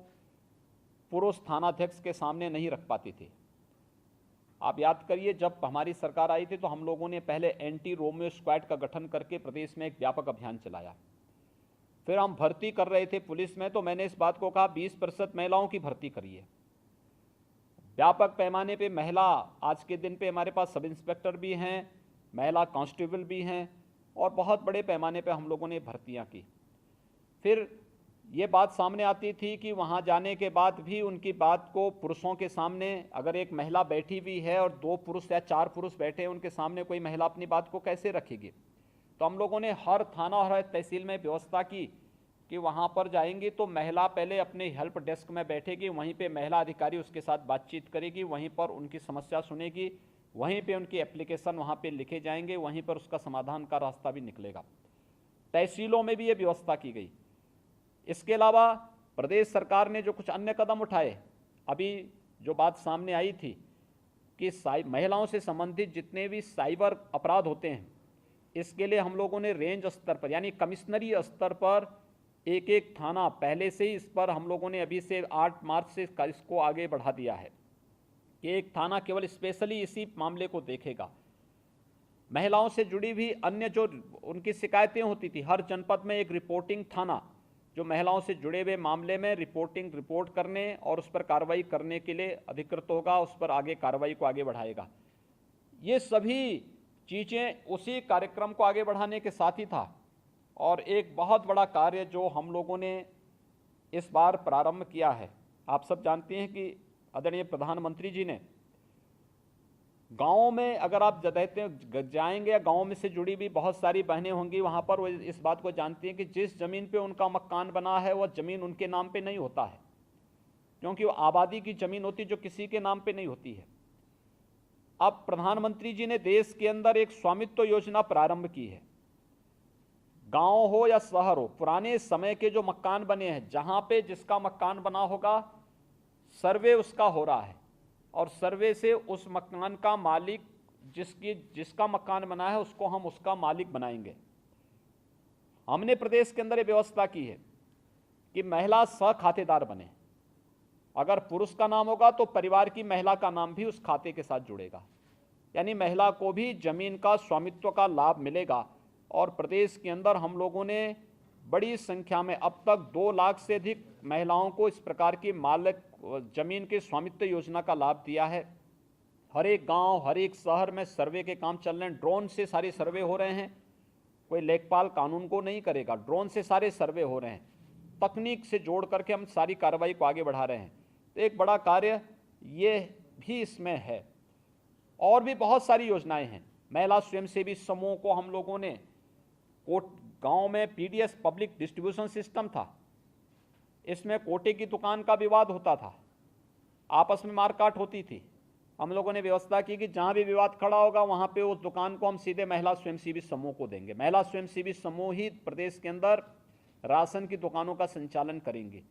पुरुष थानाध्यक्ष के सामने नहीं रख पाती थी। आप याद करिए, जब हमारी सरकार आई थी तो हम लोगों ने पहले एंटी रोमियो स्क्वाड का गठन करके प्रदेश में एक व्यापक अभियान चलाया। फिर हम भर्ती कर रहे थे पुलिस में, तो मैंने इस बात को कहा 20% महिलाओं की भर्ती करिए। व्यापक पैमाने पे महिला, आज के दिन पे हमारे पास सब इंस्पेक्टर भी हैं, महिला कांस्टेबल भी हैं, और बहुत बड़े पैमाने पे हम लोगों ने भर्तियां की। फिर ये बात सामने आती थी कि वहाँ जाने के बाद भी उनकी बात को पुरुषों के सामने, अगर एक महिला बैठी हुई है और 2 पुरुष या 4 पुरुष बैठे हैं, उनके सामने कोई महिला अपनी बात को कैसे रखेगी। तो हम लोगों ने हर थाना और हर तहसील में व्यवस्था की कि वहाँ पर जाएंगी तो महिला पहले अपने हेल्प डेस्क में बैठेगी, वहीं पे महिला अधिकारी उसके साथ बातचीत करेगी, वहीं पर उनकी समस्या सुनेगी, वहीं पे उनकी एप्लीकेशन वहाँ पे लिखे जाएंगे, वहीं पर उसका समाधान का रास्ता भी निकलेगा। तहसीलों में भी ये व्यवस्था की गई। इसके अलावा प्रदेश सरकार ने जो कुछ अन्य कदम उठाए, अभी जो बात सामने आई थी कि महिलाओं से संबंधित जितने भी साइबर अपराध होते हैं, इसके लिए हम लोगों ने रेंज स्तर पर, यानी कमिश्नरी स्तर पर एक थाना, पहले से ही इस पर हम लोगों ने अभी से 8 मार्च से इसको आगे बढ़ा दिया है कि एक थाना केवल स्पेशली इसी मामले को देखेगा। महिलाओं से जुड़ी हुई अन्य जो उनकी शिकायतें होती थी, हर जनपद में एक रिपोर्टिंग थाना जो महिलाओं से जुड़े हुए मामले में रिपोर्ट करने और उस पर कार्रवाई करने के लिए अधिकृत होगा, उस पर आगे कार्रवाई को आगे बढ़ाएगा। ये सभी चीज़ें उसी कार्यक्रम को आगे बढ़ाने के साथ ही था। और एक बहुत बड़ा कार्य जो हम लोगों ने इस बार प्रारंभ किया है, आप सब जानते हैं कि आदरणीय प्रधानमंत्री जी ने गाँव में, अगर आप जाएंगे, गाँव में से जुड़ी भी बहुत सारी बहनें होंगी, वहाँ पर वो इस बात को जानती हैं कि जिस ज़मीन पे उनका मकान बना है वह ज़मीन उनके नाम पे नहीं होता है, क्योंकि वो आबादी की ज़मीन होती जो किसी के नाम पे नहीं होती है। अब प्रधानमंत्री जी ने देश के अंदर एक स्वामित्व योजना प्रारंभ की है। गाँव हो या शहर हो, पुराने समय के जो मकान बने हैं, जहाँ पे जिसका मकान बना होगा, सर्वे उसका हो रहा है, और सर्वे से उस मकान का मालिक, जिसका मकान बना है, उसको हम उसका मालिक बनाएंगे। हमने प्रदेश के अंदर ये व्यवस्था की है कि महिला सखातेदार बने। अगर पुरुष का नाम होगा तो परिवार की महिला का नाम भी उस खाते के साथ जुड़ेगा, यानी महिला को भी जमीन का स्वामित्व का लाभ मिलेगा। और प्रदेश के अंदर हम लोगों ने बड़ी संख्या में अब तक 2 लाख से अधिक महिलाओं को इस प्रकार की मालिक जमीन के स्वामित्व योजना का लाभ दिया है। हर एक गांव, हर एक शहर में सर्वे के काम चल रहे हैं, ड्रोन से सारे सर्वे हो रहे हैं। कोई लेखपाल कानून को नहीं करेगा, ड्रोन से सारे सर्वे हो रहे हैं। तकनीक से जोड़ करके हम सारी कार्रवाई को आगे बढ़ा रहे हैं। तो एक बड़ा कार्य ये भी इसमें है। और भी बहुत सारी योजनाएं हैं। महिला स्वयंसेवी समूह को हम लोगों ने गांव में पीडीएस पब्लिक डिस्ट्रीब्यूशन सिस्टम था, इसमें कोटे की दुकान का विवाद होता था, आपस में मारकाट होती थी। हम लोगों ने व्यवस्था की कि जहां भी विवाद खड़ा होगा वहां पे उस दुकान को हम सीधे महिला स्वयंसेवी समूह को देंगे। महिला स्वयंसेवी समूह ही प्रदेश के अंदर राशन की दुकानों का संचालन करेंगे।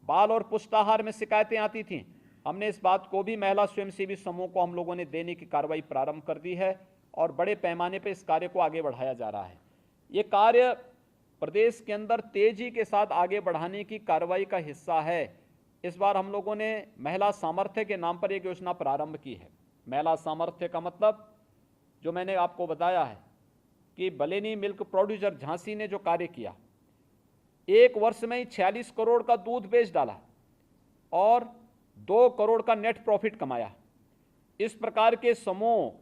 बाल और पुष्टाहार में शिकायतें आती थीं, हमने इस बात को भी महिला स्वयंसेवी समूह को हम लोगों ने देने की कार्रवाई प्रारंभ कर दी है और बड़े पैमाने पर इस कार्य को आगे बढ़ाया जा रहा है। ये कार्य प्रदेश के अंदर तेजी के साथ आगे बढ़ाने की कार्रवाई का हिस्सा है। इस बार हम लोगों ने महिला सामर्थ्य के नाम पर एक योजना प्रारंभ की है। महिला सामर्थ्य का मतलब जो मैंने आपको बताया है कि बलेनी मिल्क प्रोड्यूसर झांसी ने जो कार्य किया, 1 वर्ष में ही 46 करोड़ का दूध बेच डाला और 2 करोड़ का नेट प्रॉफिट कमाया। इस प्रकार के समूह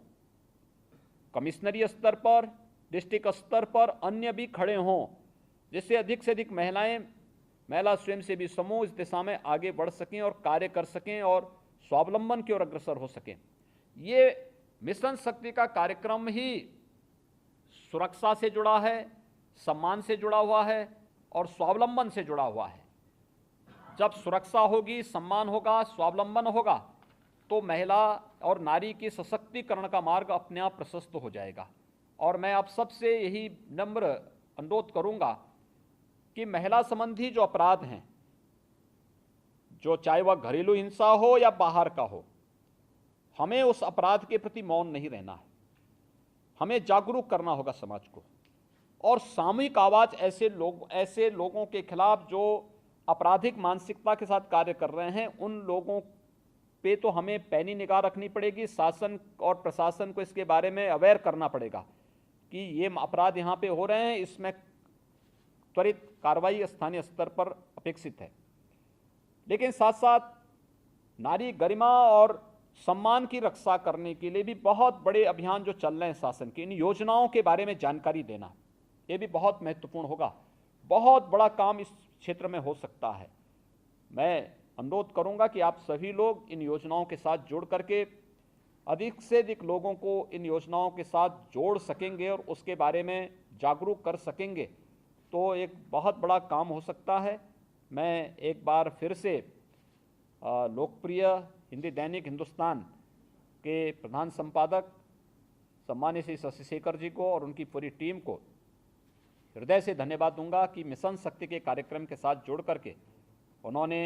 कमिश्नरी स्तर पर, डिस्ट्रिक्ट स्तर पर अन्य भी खड़े हों, जिससे अधिक से अधिक महिलाएं, महिला स्वयंसेवी समूह इस दिशा में आगे बढ़ सकें और कार्य कर सकें और स्वावलंबन की ओर अग्रसर हो सकें। ये मिशन शक्ति का कार्यक्रम ही सुरक्षा से जुड़ा है, सम्मान से जुड़ा हुआ है और स्वावलंबन से जुड़ा हुआ है। जब सुरक्षा होगी, सम्मान होगा, स्वावलंबन होगा तो महिला और नारी की सशक्तिकरण का मार्ग अपने आप प्रशस्त हो जाएगा। और मैं आप सबसे यही नम्र अनुरोध करूंगा कि महिला संबंधी जो अपराध हैं, जो चाहे वह घरेलू हिंसा हो या बाहर का हो, हमें उस अपराध के प्रति मौन नहीं रहना है। हमें जागरूक करना होगा समाज को और सामूहिक आवाज ऐसे लोगों के खिलाफ जो आपराधिक मानसिकता के साथ कार्य कर रहे हैं, उन लोगों पे तो हमें पैनी निगाह रखनी पड़ेगी। शासन और प्रशासन को इसके बारे में अवेयर करना पड़ेगा कि ये अपराध यहाँ पे हो रहे हैं, इसमें त्वरित कार्रवाई स्थानीय स्तर पर अपेक्षित है। लेकिन साथ साथ नारी गरिमा और सम्मान की रक्षा करने के लिए भी बहुत बड़े अभियान जो चल रहे हैं शासन के, इन योजनाओं के बारे में जानकारी देना, ये भी बहुत महत्वपूर्ण होगा। बहुत बड़ा काम इस क्षेत्र में हो सकता है। मैं अनुरोध करूंगा कि आप सभी लोग इन योजनाओं के साथ जुड़ करके अधिक से अधिक लोगों को इन योजनाओं के साथ जोड़ सकेंगे और उसके बारे में जागरूक कर सकेंगे तो एक बहुत बड़ा काम हो सकता है। मैं एक बार फिर से लोकप्रिय हिंदी दैनिक हिंदुस्तान के प्रधान संपादक सम्मानीय श्री शशि शेखर जी को और उनकी पूरी टीम को हृदय से धन्यवाद दूंगा कि मिशन शक्ति के कार्यक्रम के साथ जुड़ करके उन्होंने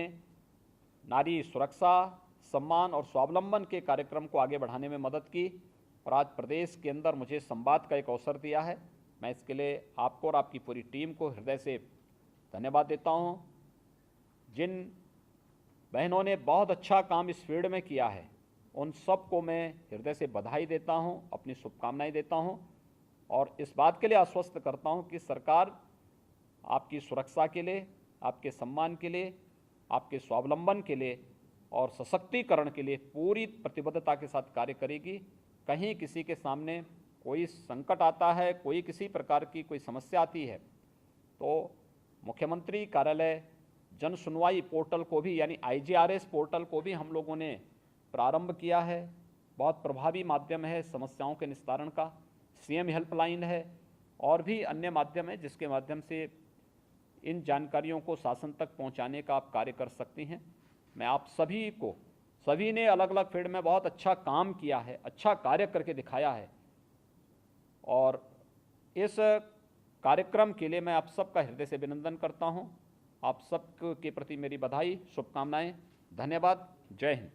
नारी सुरक्षा, सम्मान और स्वावलंबन के कार्यक्रम को आगे बढ़ाने में मदद की और आज प्रदेश के अंदर मुझे संवाद का एक अवसर दिया है। मैं इसके लिए आपको और आपकी पूरी टीम को हृदय से धन्यवाद देता हूं। जिन बहनों ने बहुत अच्छा काम इस फील्ड में किया है, उन सबको मैं हृदय से बधाई देता हूं, अपनी शुभकामनाएं देता हूं और इस बात के लिए आश्वस्त करता हूं कि सरकार आपकी सुरक्षा के लिए, आपके सम्मान के लिए, आपके स्वावलंबन के लिए और सशक्तिकरण के लिए पूरी प्रतिबद्धता के साथ कार्य करेगी। कहीं किसी के सामने कोई संकट आता है, कोई किसी प्रकार की कोई समस्या आती है तो मुख्यमंत्री कार्यालय जन सुनवाई पोर्टल को भी, यानी IGRS पोर्टल को भी हम लोगों ने प्रारंभ किया है। बहुत प्रभावी माध्यम है समस्याओं के निस्तारण का। CM हेल्पलाइन है और भी अन्य माध्यम है जिसके माध्यम से इन जानकारियों को शासन तक पहुंचाने का आप कार्य कर सकती हैं। मैं आप सभी को, सभी ने अलग अलग फील्ड में बहुत अच्छा काम किया है, अच्छा कार्य करके दिखाया है और इस कार्यक्रम के लिए मैं आप सबका हृदय से अभिनंदन करता हूं। आप सबके प्रति मेरी बधाई, शुभकामनाएं। धन्यवाद। जय हिंद।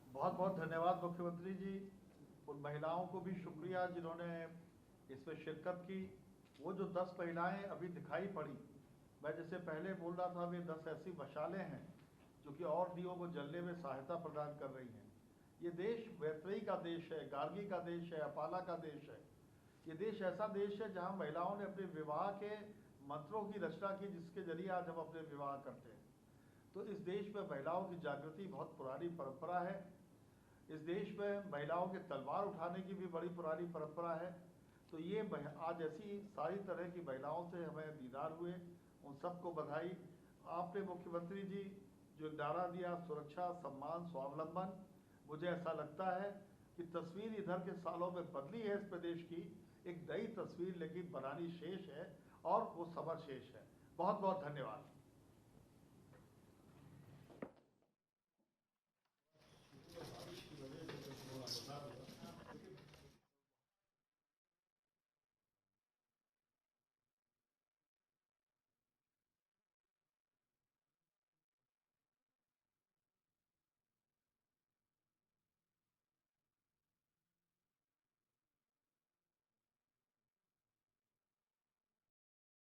बहुत बहुत धन्यवाद मुख्यमंत्री जी। उन महिलाओं को भी शुक्रिया जिन्होंने इसमें शिरकत की। वो जो 10 महिलाएं अभी दिखाई पड़ी, मैं जैसे पहले बोल रहा था, वे 10 ऐसी मशालें हैं जो कि और दियों को जलने में सहायता प्रदान कर रही हैं। ये देश मैत्रेयी का देश है, गार्गी का देश है, अपाला का देश है। ये देश ऐसा देश है जहाँ महिलाओं ने अपने विवाह के मंत्रों की रचना की, जिसके जरिए आज हम अपने विवाह करते हैं। तो इस देश में महिलाओं की जागृति बहुत पुरानी परंपरा है। इस देश में महिलाओं के तलवार उठाने की भी बड़ी पुरानी परंपरा है। तो ये आज ऐसी सारी तरह की महिलाओं से हमें दीदार हुए, उन सबको बधाई। आपने मुख्यमंत्री जी जो नारा दिया, सुरक्षा, सम्मान, स्वावलंबन, मुझे ऐसा लगता है कि तस्वीर इधर के सालों में बदली है इस प्रदेश की, एक नई तस्वीर लेकिन बनानी शेष है और वो समर शेष है। बहुत बहुत धन्यवाद।